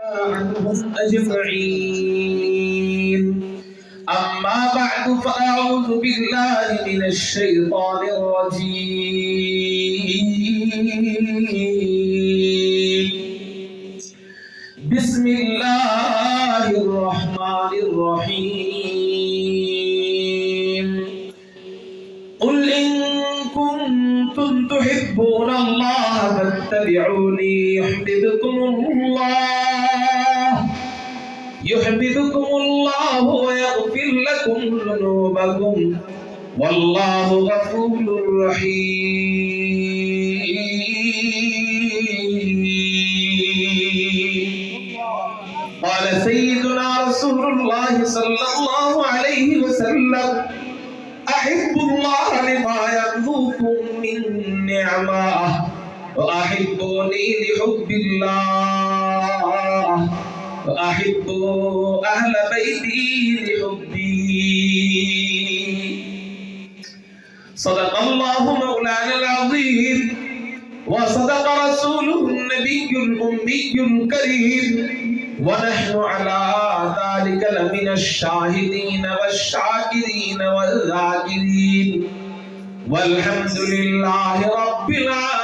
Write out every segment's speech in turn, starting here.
عنهم أجمعين. أما بعد فأعوذ بالله من الشيطان الرجيم. بسم الله الرحمن الرحيم. قل إن كنتم تحبون الله فاتبعوني يحببكم الله ويغفر لكم ذنوبكم والله غفور رحيم. قال سيدنا رسول الله صلى الله عليه وسلم: أحب الله لما يرزقكم من نعمه وأحبوني لحب الله وأحب أهل بيتي لحبي. صدق الله مولانا العظيم وصدق رسوله النبي الأمي الكريم ونحن على ذلك لمن الشاهدين والشاكرين والذاكرين والحمد لله رب العالمين.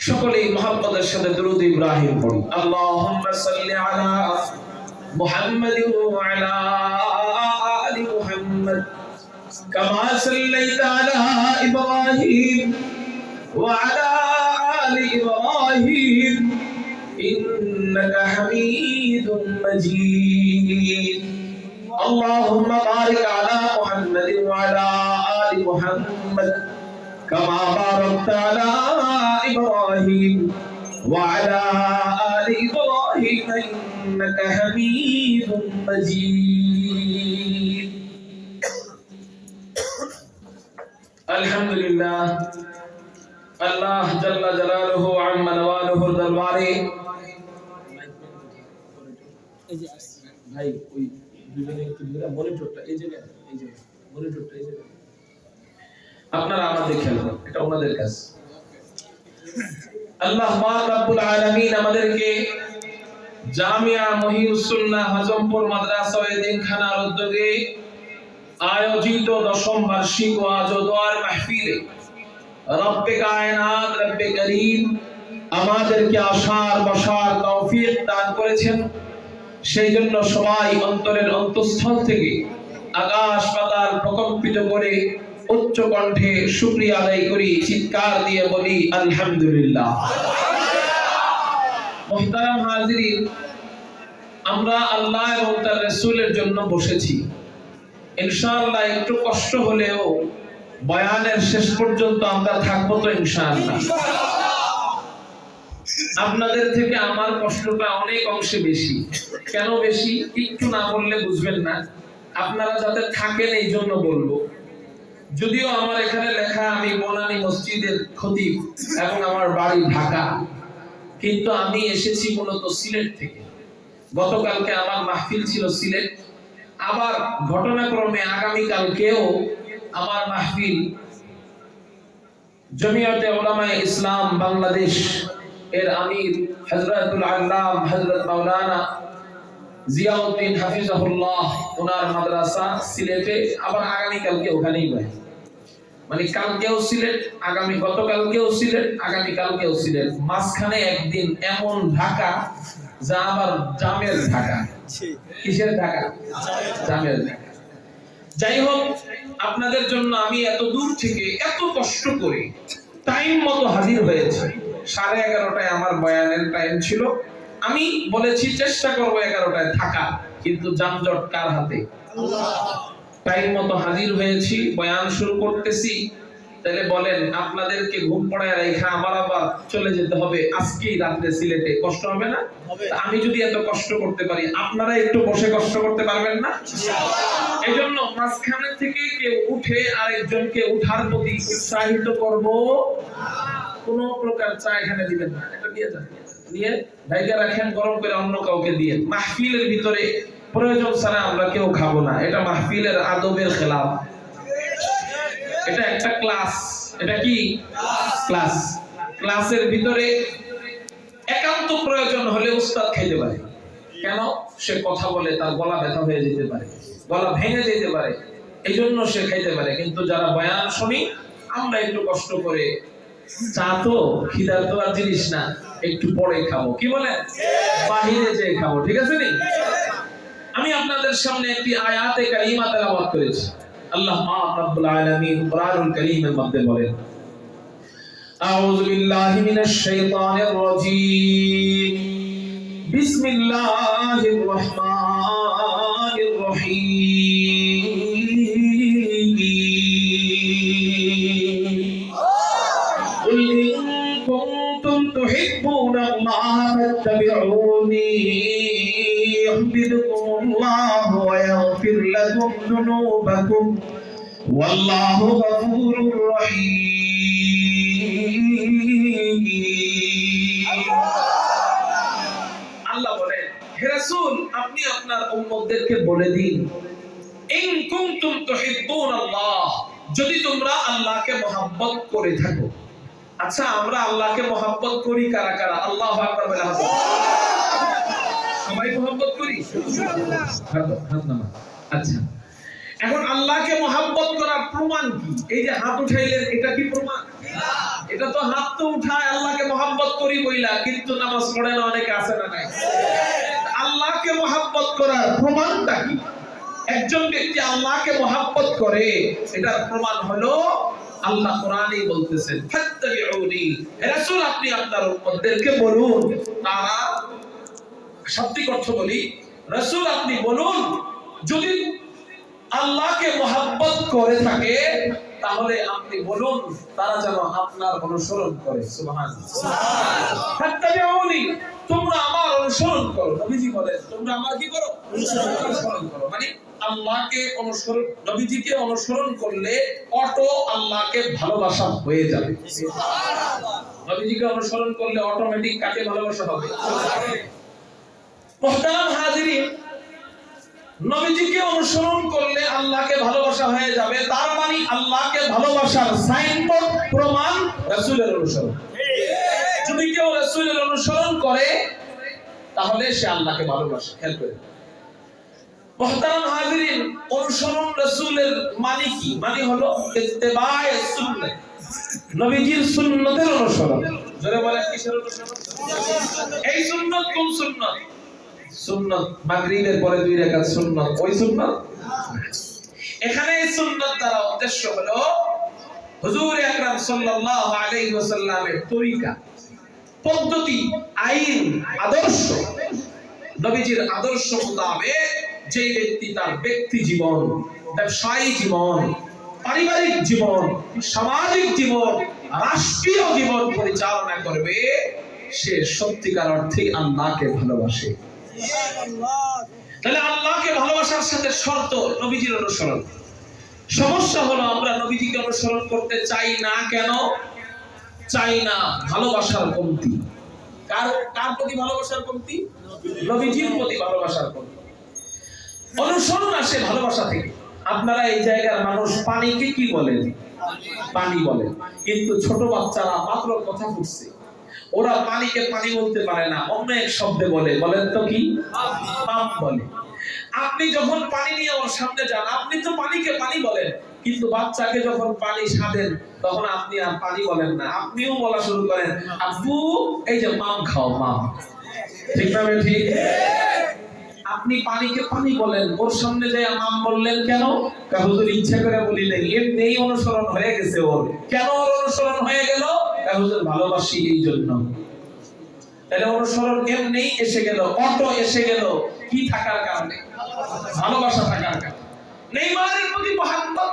সকলেই মুহাম্মদের সাথে দরুদ ইব্রাহিম পড়ি। আল্লাহুম্মা সাল্লি আলা মুহাম্মাদিন ওয়া আলা আলি মুহাম্মাদ কামা সাল্লাইতা আলা ইব্রাহিম ওয়া আলা আলি ইব্রাহিম ইন্নাকা হামিদুম মাজিদ। আল্লাহুম্মা বারিক আলা মুহাম্মাদিন ওয়া আলা আলি মুহাম্মাদ كما باركت على إبراهيم وعلى آل إبراهيم إنك حميد مجيد. الحمد لله. الله جل جلاله عم نواله দরবারে ভাই ওই দুজনে একটু ধরে মনিটরটা এই জায়গায় মনিটরটা এই জায়গায় আপনারা আমাদের খেলবেন, এটা ওনাদের কাজ। আল্লাহ পাক রব্বুল আলামিন আমাদেরকে জামিয়া মহিউস সুন্নাহ হজমপুর মাদ্রাসা ও এতিমখানার উদ্যোগে আয়োজিত 10ম বার্ষিক ওয়াজ ও দোয়ার মাহফিলে রব্বে কায়নাত রব্বে করিম আমাদেরকে আসার বসার তৌফিক দান করেছেন। সেই জন্য সবাই অন্তরের অন্তঃস্থল থেকে আকাশ পাতাল প্রকম্পিত করে উচ্চ কণ্ঠে শুকরিয়া আদায় করি, চিৎকার দিয়ে বলি আলহামদুলিল্লাহ। মুহতারাম হাজিরিন, আমরা আল্লাহ এবং তার রাসূলের জন্য বসেছি। ইনশাআল্লাহ একটু কষ্ট হলেও বয়ানের শেষ পর্যন্ত আমরা থাকবো তো ইনশাআল্লাহ। আপনাদের থেকে আমার কষ্টটা অনেক অংশে বেশি। কেন বেশি একটু না বললে বুঝবেন না। আপনারা যাতে থাকেন এই জন্য বলবো। যদিও আমার এখানে লেখা আমি বনানী মসজিদের খতিব এবং আমার বাড়ি ঢাকা, কিন্তু আমি এসেছি মূলত সিলেট থেকে। গতকালকে আমার মাহফিল ছিল সিলেট, আবার ঘটনাক্রমে আগামীকালকেও আমার মাহফিল জমিয়তে উলামায়ে ইসলাম বাংলাদেশ এর আমির হযরতুল আল্লাম হযরত মাওলানা জিয়াউদ্দিন হাফিজাহুল্লাহ ওনার মাদ্রাসা সিলেটে, আবার আগামীকালকে ওখানেই হয়। মানে কালকেও সিলেট, গতকালকেও সিলেট, আগামীকালকেও সিলেট, মাঝখানে একদিন এমন ঢাকা যা আবার জামের ঢাকা। কিসের ঢাকা? জামের ঢাকা। যাই হোক, আপনাদের জন্য আমি এত দূর থেকে এত কষ্ট করে টাইম মতো হাজির হয়েছে। 11:30টায় আমার বয়ানের টাইম ছিল। আমি বলেছি চেষ্টা করবো 11টায় থাকা, কিন্তু যানজট কার হাতে? টাইম মতো হাজির হয়েছি, বয়ান শুরু করতেছি। তাহলে বলেন, আপনাদেরকে ঘুম পড়ায় রেখে আমার আবার চলে যেতে হবে আজকেই রাতে সিলেটে, কষ্ট হবে না? আমি যদি এত কষ্ট করতে পারি, আপনারা একটু বসে কষ্ট করতে পারবেন না? এজন্য মাঝখানে থেকে কেউ উঠে আরেকজনকে উঠার প্রতি উৎসাহিত করব। কোন প্রকার চা এখানে দিবেন না, এটা দিয়ে যান, নিয়ে ঢাইকা রাখেন, গরম করে অন্য কাউকে দিয়ে। মাহফিলের ভিতরে প্রয়োজন ছাড়া আমরা কেউ খাবো না, এটা মাহফিলের আদবের খেলাফ। এটা একটা ক্লাস, এটা কি ক্লাস। ক্লাসের ভিতরে একান্ত প্রয়োজন হলে উস্তাদ খাইতে পারে। কেন? সে কথা বলে তার গলা ব্যথা হয়ে যেতে পারে, গলা ভেঙে যেতে পারে, এই জন্য সে খাইতে পারে। কিন্তু যারা বয়ান শুনি আমরা একটু কষ্ট করে, চা তো খিদার তো আর জিনিস না, একটু পরে খাবো, কি বলেন, বাহিরে যেয়ে খাবো, ঠিক আছে নি? আমি আপনাদের সামনে একটি আয়াতে কারিমা তেলাওয়াত করেছি। আল্লাহ রাব্বুল আলামিন কোরআনুল কারীমের মধ্যে বলেন, আউযু বিল্লাহি মিনাশ শাইতানির রাজীম, বিসমিল্লাহির রাহমানির রহিম, কুল ইন কুনতুম তুহিব্বুনাল্লাহা ফাত্তাবিউনি يحببكم ويغفر لكم ذنوبكم والله غفور رحيم। আল্লাহ বলেন, হে রাসূল আপনি আপনার উম্মতদেরকে বলে দিন, ইন কুনতুম তুহিব্বুনাল্লাহ, যদি তোমরা আল্লাহকে মহব্বত করে থাকো। আচ্ছা, আমরা আল্লাহকে মহব্বত করি কারা কারা? আল্লাহু আকবার বলে হাত। সবাই মহব্বত করি? হাত নামা। আচ্ছা, এখন আল্লাহকে মহব্বত করার প্রমাণ কি? এই যে হাত উঠাইলেন, এটা কি প্রমাণ? এটা তো হাত তো উঠায় আল্লাহকে মহব্বত করি বইলা, কিন্তু নামাজ পড়ে না অনেকে, আছে না নাই? আল্লাহকে মহব্বত করার প্রমাণটা কি? একজন ব্যক্তি আল্লাহকে মহব্বত করে, এটার প্রমাণ হলো আল্লাহ কোরআনেই বলতেছেন, ফাত্তাবিউনি, রাসূল আপনি আপনার উম্মতদেরকে বলুন। তারা শাব্দিক অর্থ বলি, রাসূল আপনি বলুন, যদি আল্লাহকে মহব্বত করে থাকে তাহলে আপনি বলুন তারা যেন আপনার অনুসরণ করে। সুবহানাল্লাহ। ফাত্তাবিউনি, তোমরা আমার অনুসরণ করো। নবীজি বলেন তোমরা আমার কি করো? অনুসরণ করো। মানে আল্লাহকে অনুসরণ, নবীজিকে অনুসরণ করলে অটো আল্লাহকে ভালোবাসা হয়ে যাবে। সুবহানাল্লাহ। নবীজিকে অনুসরণ করলে অটোমেটিক কাকে ভালোবাসা হবে? মুহতারাম হাজিরিন, নবীজিকে অনুসরণ করলে আল্লাহকে ভালোবাসা হয়ে যাবে। তার মানে আল্লাহকে ভালোবাসার সাইনবোর্ড, প্রমাণ রাসূলের অনুসরণ। যদি কেউ রাসূলের অনুসরণ করে তাহলে সে আল্লাহকে ভালোবাসে। খেয়াল করে মুহতারাম হাজিরিন, অনুসরণ রাসূলের মানে কি? মানে হলো ইত্তেবায়ে সুন্নাহ, নবীজির সুন্নতের অনুসরণ। জোরে বলেন কিসের অনুসরণ? এই সুন্নাত কোন সুন্নাত? সুন্নাত মাগরিবের পরে 2 রাকাত সুন্নাত, ওই সুন্নাত। এখানে এই সুন্নাত দ্বারা উদ্দেশ্য হলো হুজুর আকরাম সাল্লাল্লাহু আলাইহি ওয়াসাল্লামের তরিকা, পদ্ধতি, আইন, আদর্শ। নবীজির আদর্শ মোতাবেক যে ব্যক্তি তার ব্যক্তি জীবন, ব্যবসায়ী জীবন, পারিবারিক জীবন, সামাজিক জীবন, রাষ্ট্রীয় জীবন পরিচালনা করবে, সে সত্যিকার অর্থে আল্লাহকে ভালোবাসে। তাহলে আল্লাহকে ভালোবাসার সাথে শর্ত নবীজির অনুসরণ। সমস্যা হলো আমরা নবীজিকে অনুসরণ করতে চাই না। কেন চাই না? ভালোবাসার কমতি। কার প্রতি ভালোবাসার কমতি? নবীজির প্রতি ভালোবাসার কমতি। অনুসরণ আসে ভালোবাসা থেকে। আপনারা এই জায়গার মানুষ পানিকে কি বলেন? পানি বলেন। কিন্তু ছোট বাচ্চারা মাত্র কথা ফুটছে, ওরা পানিকে পানি বলতে পারে না, অন্য এক শব্দে বলে। বলেন তো কি? পাপ বলে। আপনি যখন পানি নিয়ে ওর সামনে যান, আপনি তো পানিকে পানি বলেন, কিন্তু বাচ্চাকে যখন পানি সাধেন তখন আপনি আর পানি বলেন না, আপনিও বলা শুরু করেন, আব্বু এই যে মাম খাও, মাম। ঠিক না ঠিক? আপনি পানিকে পানি বলেন, ওর সামনে যায় মাম বললেন কেন? হুজুর ইচ্ছা করে বলি নাই, এমনিই অনুসরণ হয়ে গেছে ওর। কেন ওর অনুসরণ হয়ে গেল? হুজুর ভালোবাসি এই জন্য। তাহলে অনুসরণ এমনিই এসে গেল, অটো এসে গেল কি থাকার কারণে? ভালোবাসা থাকার কারণে। নেইমারের প্রতি মহব্বত,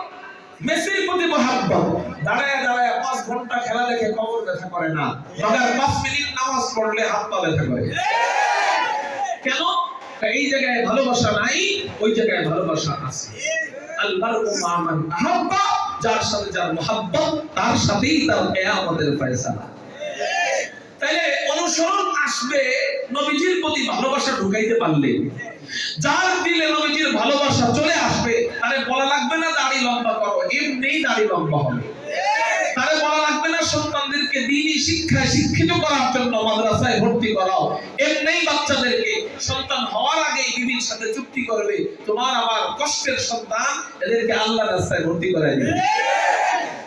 মেসির প্রতি মহব্বত। দাঁড়ায় দাঁড়ায় 5 ঘন্টা খেলা দেখে কবর ব্যথা করে না, মগর 5 মিনিট নামাজ পড়লে হাত পা ব্যথা করে। কেন? এই জায়গায় ভালোবাসা নাই, ওই জায়গায় ভালোবাসা আছে। আল মারউ মা মান আহাব্বা, যার সাথে যার মহব্বত তার সাথেই তার কিয়ামতের ফয়সালা। তাইলে অনুসরণ আসবে নবীজির প্রতি ভালোবাসা ঢুকাইতে পারলে। যার দিলে নবীজির ভালোবাসা চলে আসবে, তারে বলা লাগবে না দাড়ি লম্বা করো, এমনিই দাড়ি লম্বা হবে। তারে বলা লাগবে না সন্তানদেরকে দ্বীনি শিক্ষায় শিক্ষিত করার জন্য মাদ্রাসায় ভর্তি করাও। এমনি বাচ্চাদেরকে সন্তান হওয়ার আগেই বিবির সাথে চুক্তি করবে, তোমার আমার কষ্টের সন্তান, এদেরকে আল্লাহর রাস্তায় ভর্তি করাই দিবে।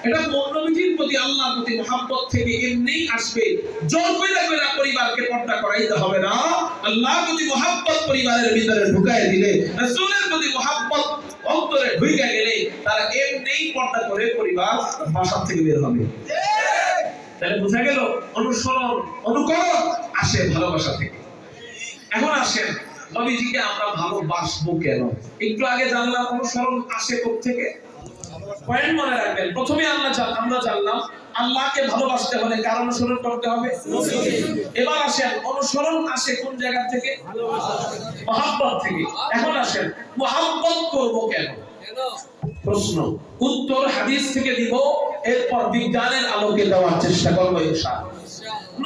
এটা নবীজির প্রতি আল্লাহর প্রতি মহব্বত থেকে এমনি আসবে, জোর কইরা কইরা পরিবারকে পর্দা করাইতে হবে না। আল্লাহর প্রতি মহব্বত পরিবারের ভিতরে ঢুকাই দিলে, রাসূলের প্রতি মহব্বত অন্তরে ঢুকে গেলে তারা এমনি পর্দা করে পরিবার বাসা থেকে বের হবে। তাহলে বোঝা গেল অনুসরণ অনুকরণ আসে ভালোবাসা থেকে। এখন আসেন নবীজিকে আমরা ভালোবাসবো কেন? একটু আগে জানলাম অনুসরণ আসে কোথা থেকে। পয়েন্ট মনে রাখবেন, প্রথমে আমরা জানলাম আল্লাহকে ভালোবাসতে হলে কার অনুসরণ করতে হবে? এবার আসেন অনুসরণ আসে কোন জায়গা থেকে? মহব্বত থেকে। এখন আসেন মহব্বত করব কেন? প্রশ্ন উত্তর হাদিস থেকে দিব, এরপর বিজ্ঞানের আলোকে দেওয়ার চেষ্টা করব ইনশাআল্লাহ।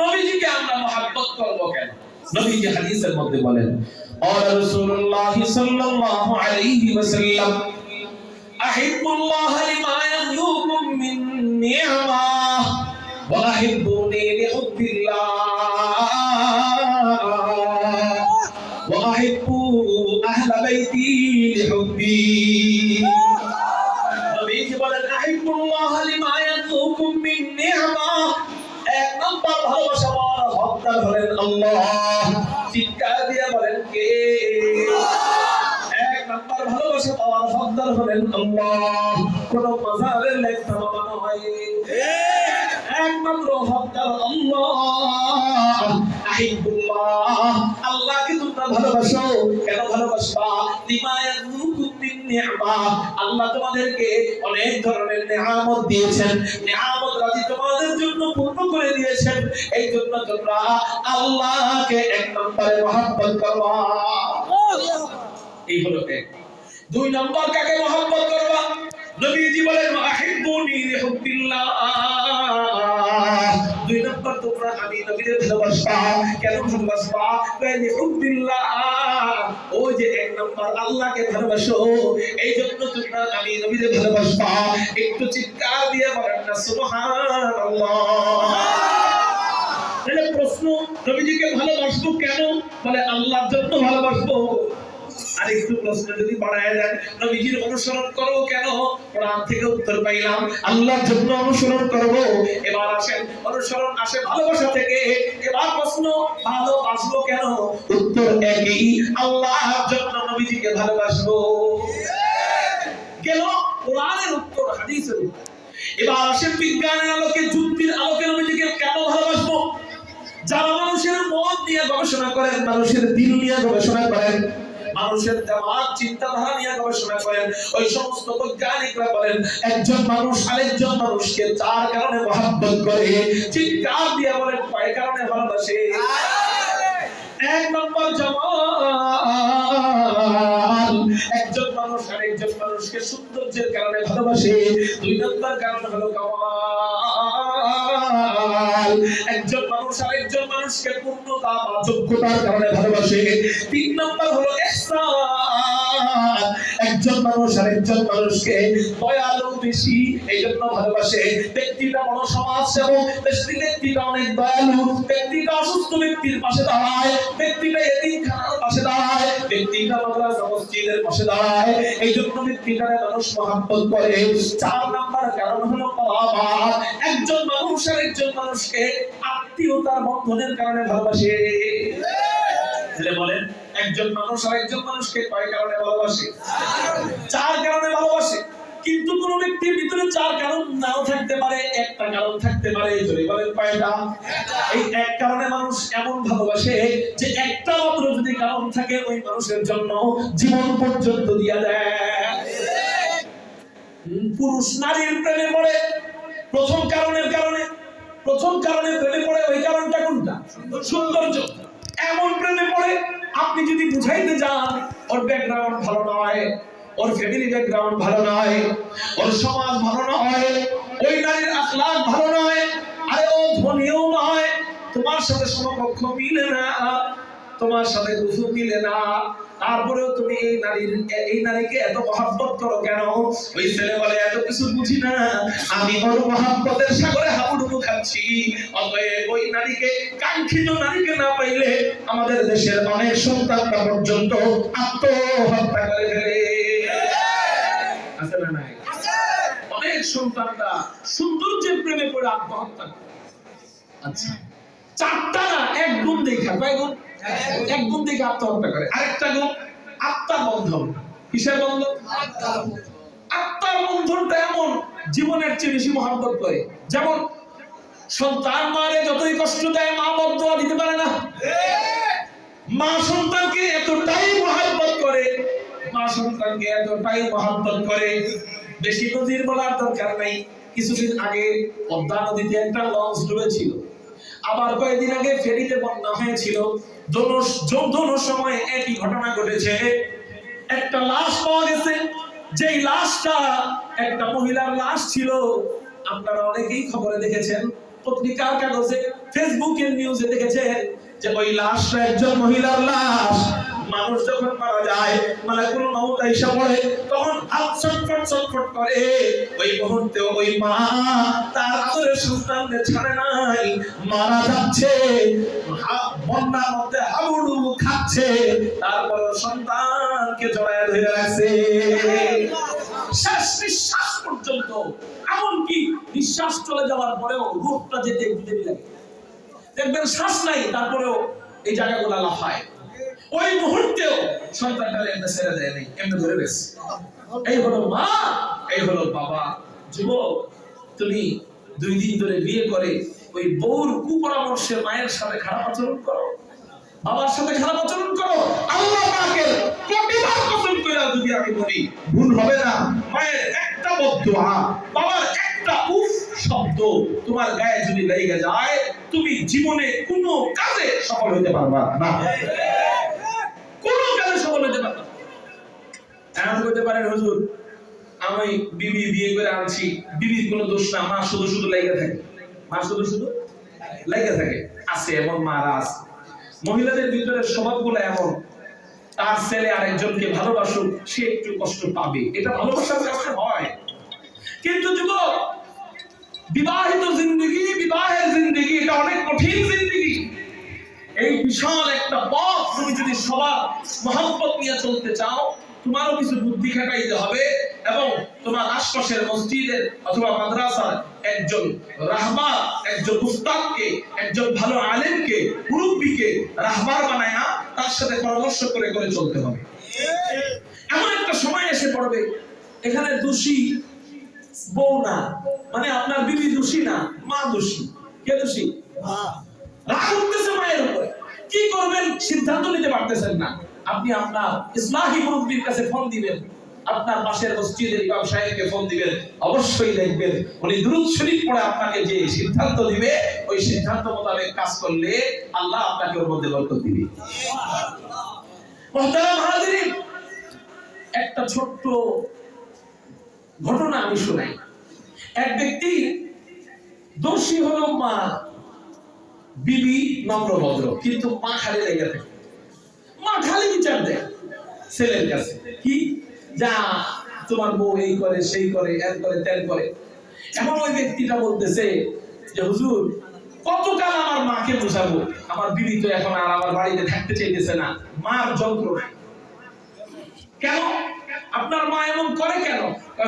নবীজিকে আমরা মহব্বত করব কেন? নবীজি হাদিসের মধ্যে বলেন, ক্বালা রাসূলুল্লাহ সাল্লাল্লাহু আলাইহি ওয়াসাল্লাম আহিব্বুল্লাহ লিমা ইয়াগলুকুম মিন নি'মাহ ওয়া আহিব্বুনি লিহুব্বিল্লাহ ওয়া আহিব্বু আহলা বাইতি লিহুব্বি। নবীজি বলেন আহিব্বুল্লাহ লিমা ইয়াগলুকুম মিন নি'মাহ, এক নম্বর ভালোবাসা পাওয়ার হকদার হলেন আল্লাহ। চিৎকার দিয়ে বলেন কে? এক নম্বর ভালোবাসা পাওয়ার হকদার হলেন আল্লাহ। কোন মাজারের লেখা বানানো হয়, একমাত্র হকদার আল্লাহ। আহিবুল্লাহ, আল্লাহকে তোমরা ভালোবাসো। কেন ভালোবাসবা? লিমা ইয়াগলুকুম মিন নি'মাহ, আল্লাহ তোমাদেরকে অনেক ধরনের নিয়ামত দিয়েছেন, নিয়ামত রাজি তোমাদের জন্য পূর্ণ করে দিয়েছেন। এই জন্য তোমরা আল্লাহকে এক নম্বরে মহব্বত করবা। এই হলো এক। দুই নম্বর কাকে মহব্বত করবা? নবীজি বলেন আহিব্বুনি লিহুব্বিল্লাহ। দুই নম্বর তোমরা আমি নবীকে ভালোবাসবা। কেন ভালোবাসবা? লিহুব্বিল্লাহ, ওই যে এক নম্বর আল্লাহকে ভালোবাসো, এই জন্য তোমরা আমি নবীকে ভালোবাসবা। একটু চিৎকার দিয়ে বলেন না সুবহানাল্লাহ। তাহলে প্রশ্ন, নবীজিকে ভালোবাসবো কেন? বলে আল্লাহর জন্য ভালোবাসবো। আর একটু প্রশ্ন যদি বাড়ায় দেন, নবীজির অনুসরণ করব কেন? কোরআন থেকে উত্তর পাইলাম আল্লাহর জন্য অনুসরণ করব। এবার আসেন অনুসরণ আসে ভালোবাসা থেকে। এবার প্রশ্ন ভালোবাসবো কেন? উত্তর একই, আল্লাহর জন্য নবীজিকে ভালোবাসবো। গেল কোরআনের উত্তর, হাদিসের উত্তর। এবার আসেন বিজ্ঞানের আলোকে, যুক্তির আলোকে নবীজিকে কেন ভালোবাসবো? যারা মানুষের মন নিয়ে গবেষণা করেন, মানুষের দিল নিয়ে গবেষণা করেন, মানুষের দিমাগ চিন্তাধারা নিয়ে গবেষণা করেন, ওই সমস্ত বৈজ্ঞানিকরা বলেন একজন মানুষ আরেকজন মানুষকে চার কারণে মহব্বত করে। চিৎকার দিয়ে বলেন কয় কারণে ভালোবাসে? এক নম্বর জামাল, একজন মানুষ আরেকজন মানুষকে সৌন্দর্যের কারণে ভালোবাসে। দুই নম্বর কারণ হলো কামাল, একজন মানুষ আরেকজন মানুষকে পূর্ণতা বা যোগ্যতার কারণে ভালোবাসে। তিন নম্বর হলো ইহসান, একজন মানুষ আরেকজন মানুষকে দয়ালু বেশি, এই জন্য ভালোবাসে। ব্যক্তিটা বড় সমাজ সেবক, ব্যক্তিটা অনেক দয়ালু, ব্যক্তিটা অসুস্থ ব্যক্তির পাশে দাঁড়ায়, ব্যক্তিটা এতিমখানার পাশে দাঁড়ায়, ব্যক্তিটা মাদ্রাসা মসজিদের পাশে দাঁড়ায়, এই জন্য ব্যক্তিটারে মানুষ মহব্বত করে। চার নাম্বার কারণ হলো বাবা, একজন মানুষ আরেকজন মানুষকে আত্মীয়তার বন্ধনের কারণে ভালোবাসে। তাহলে বলেন একজন মানুষ আরেকজন মানুষকে কয় কারণে ভালোবাসে? চার কারণে ভালোবাসে। কিন্তু কোন ব্যক্তির ভিতরে চার কারণ নাও থাকতে পারে, একটা কারণ থাকতে পারে। যদি বলেন কয়টা? এই এক কারণে মানুষ এমন ভালোবাসে যে একটা মাত্র যদি কারণ থাকে ওই মানুষের জন্য জীবন পর্যন্ত দিয়া দেয়। পুরুষ নারীর প্রেমে পড়ে প্রথম কারণের কারণে, প্রথম কারণে প্রেমে পড়ে, ওই কারণটা কোনটা? সৌন্দর্য। এমন প্রেমে পড়ে আপনি যদি বুঝাইতে যান ওর ব্যাকগ্রাউন্ড ভালো নয়, ওর ফ্যামিলি ব্যাকগ্রাউন্ড ভালো নয়, ওর সমাজ ভালো নয়, ওই নারীর আখলাক ভালো নয়, আরে ও ধনীও নয়, তোমার সাথে সমকক্ষ মিলে না, তোমার সাথে গোসল মিলে না, তারপরেও তুমি এই নারীকে এত মহব্বত করো কেন? ওই ছেলে বলে এত কিছু বুঝি না, আমি ওর মহব্বতের সাগরে হাবুডুবু খাচ্ছি। অতএব ওই নারীকে, কাঙ্ক্ষিত নারীকে না পাইলে আমাদের দেশের অনেক সন্তানরা পর্যন্ত আত্মহত্যা করে ফেলে। আছে না নাই? অনেক সন্তানরা সৌন্দর্যের প্রেমে পড়ে আত্মহত্যা করে। আচ্ছা, চারটা না, এক গুণ দেখা, কয় গুণ? এক গুণ দেখে আত্মহত্যা করে। আরেকটা গুণ আত্মার বন্ধন। কিসের বন্ধন? আত্মার বন্ধনটা এমন জীবনের চেয়ে বেশি মহব্বত করে। যেমন সন্তান মারে যতই কষ্ট দেয়, মা বদদুয়া দিতে পারে না। মা সন্তানকে এতটাই মহব্বত করে, মা সন্তানকে এতটাই মহব্বত করে, বেশি নজির বলার দরকার নাই। কিছুদিন আগে পদ্মা নদীতে একটা লঞ্চ ডুবেছিল, আবার কয়েকদিন আগে ফেরিতে বন্যা হয়েছিল। দোনো সময় একই ঘটনা ঘটেছে। একটা লাশ পাওয়া গেছে, যেই লাশটা একটা মহিলার লাশ ছিল। আপনারা অনেকেই খবরে দেখেছেন, পত্রিকার কাগজে, ফেসবুকের নিউজে দেখেছেন যে ওই লাশটা একজন মহিলার লাশ। মানুষ যখন মারা যায়, মালাকুল মউত আইসা পড়ে, তখন হাত ছটফট করে। ওই মুহূর্তে ওই মা তার আদরের সন্তানকে ছাড়ে নাই, মারা যাচ্ছে, বন্যার মধ্যে হাবুডুবু খাচ্ছে, তারপরে সন্তানকে জড়ায় ধরে রাখছে শেষ নিঃশ্বাস পর্যন্ত। এমনকি নিঃশ্বাস চলে যাওয়ার পরেও রূহটা যেতে দেরি লাগে। দেখবেন শ্বাস নাই, তারপরেও এই জায়গাগুলো লাফায়। ওই মুহূর্তেও সন্তানটা এমনি ছেড়ে দেয় নাই, এমনি ধরে গেছে। এই হলো মা, এই হলো বাবা। যুবক, তুমি 2 দিন ধরে বিয়ে করে ওই বউর কুপরামর্শে মায়ের সাথে খারাপ আচরণ করো, বাবার সাথে খারাপ আচরণ করো, আল্লাহ পাকের কোটিবার কসম করে যদি আমি বলি ভুল হবে না, মায়ের একটা বদদুয়া, বাবার একটা উফ শব্দ তোমার গায়ে যদি লেগে যায়, তুমি জীবনে কোনো কাজে সফল হতে পারবা না। কোনো কাজে সফল হতে পারবা না। এমন করতে পারেন, হুজুর আমি বিবি বিয়ে করে আনছি, বিবির কোনো দোষ না, মা শুধু লেগে থাকে, মা শুধু লেগে থাকে। আছে এমন মারা আছে। মহিলাদের ভিতরে স্বভাবগুলো এমন, তার ছেলে আরেকজনকে ভালোবাসুক, সে একটু কষ্ট পাবে, এটা ভালোবাসার কারণে হয়। কিন্তু যুবক, বিবাহিত জিন্দেগি, বিবাহের জিন্দেগি, এটা অনেক কঠিন জিন্দেগি। এই বিশাল একটা পথ তুমি যদি সবার মহব্বত নিয়ে চলতে চাও, তোমারও কিছু বুদ্ধি খাটাইতে হবে, এবং তোমার আশপাশের মসজিদের অথবা মাদ্রাসার একজন রাহবার, একজন উস্তাদকে, একজন ভালো আলেমকে, মুরব্বিকে রাহবার বানায়া তার সাথে পরামর্শ করে করে চলতে হবে। এমন একটা সময় এসে পড়বে, এখানে দোষী বউ না, মানে আপনার বিবি দোষী না, মা দোষী। কে দোষী? রাগ উঠতেছে মায়ের উপরে, কি করবেন সিদ্ধান্ত নিতে পারতেছেন না। আপনি আপনার ইসলাহি মুরব্বির কাছে ফোন দিবেন, আপনার পাশের মসজিদের ইমাম সাহেবকে ফোন দিবেন, অবশ্যই দেখবেন উনি দুরূদ শরীফ পড়ে আপনাকে যে সিদ্ধান্ত দিবে, ওই সিদ্ধান্ত মোতাবেক কাজ করলে আল্লাহ আপনাকে ওর মধ্যে বরকত দিবে। মুহতারাম হাজিরিন, একটা ছোট্ট ঘটনা আমি শোনাই। এক ব্যক্তি, দোষী হলো মা, বিবি নম্র ভদ্র, কিন্তু মা খালি লেগে থাকে। মা খালি বিচার দেয় ছেলের কাছে, কি যা তোমার বউ এই করে, সেই করে, এর করে, তেল করে। এখন ওই ব্যক্তিটা বলতেছে যে হুজুর, কতকাল আমার মাকে বোঝাবো, আমার বিবি তো এখন আর আমার বাড়িতে থাকতে চাইতেছে না, মার যন্ত্রণা। কেন আপনার মা এমন করে কেন?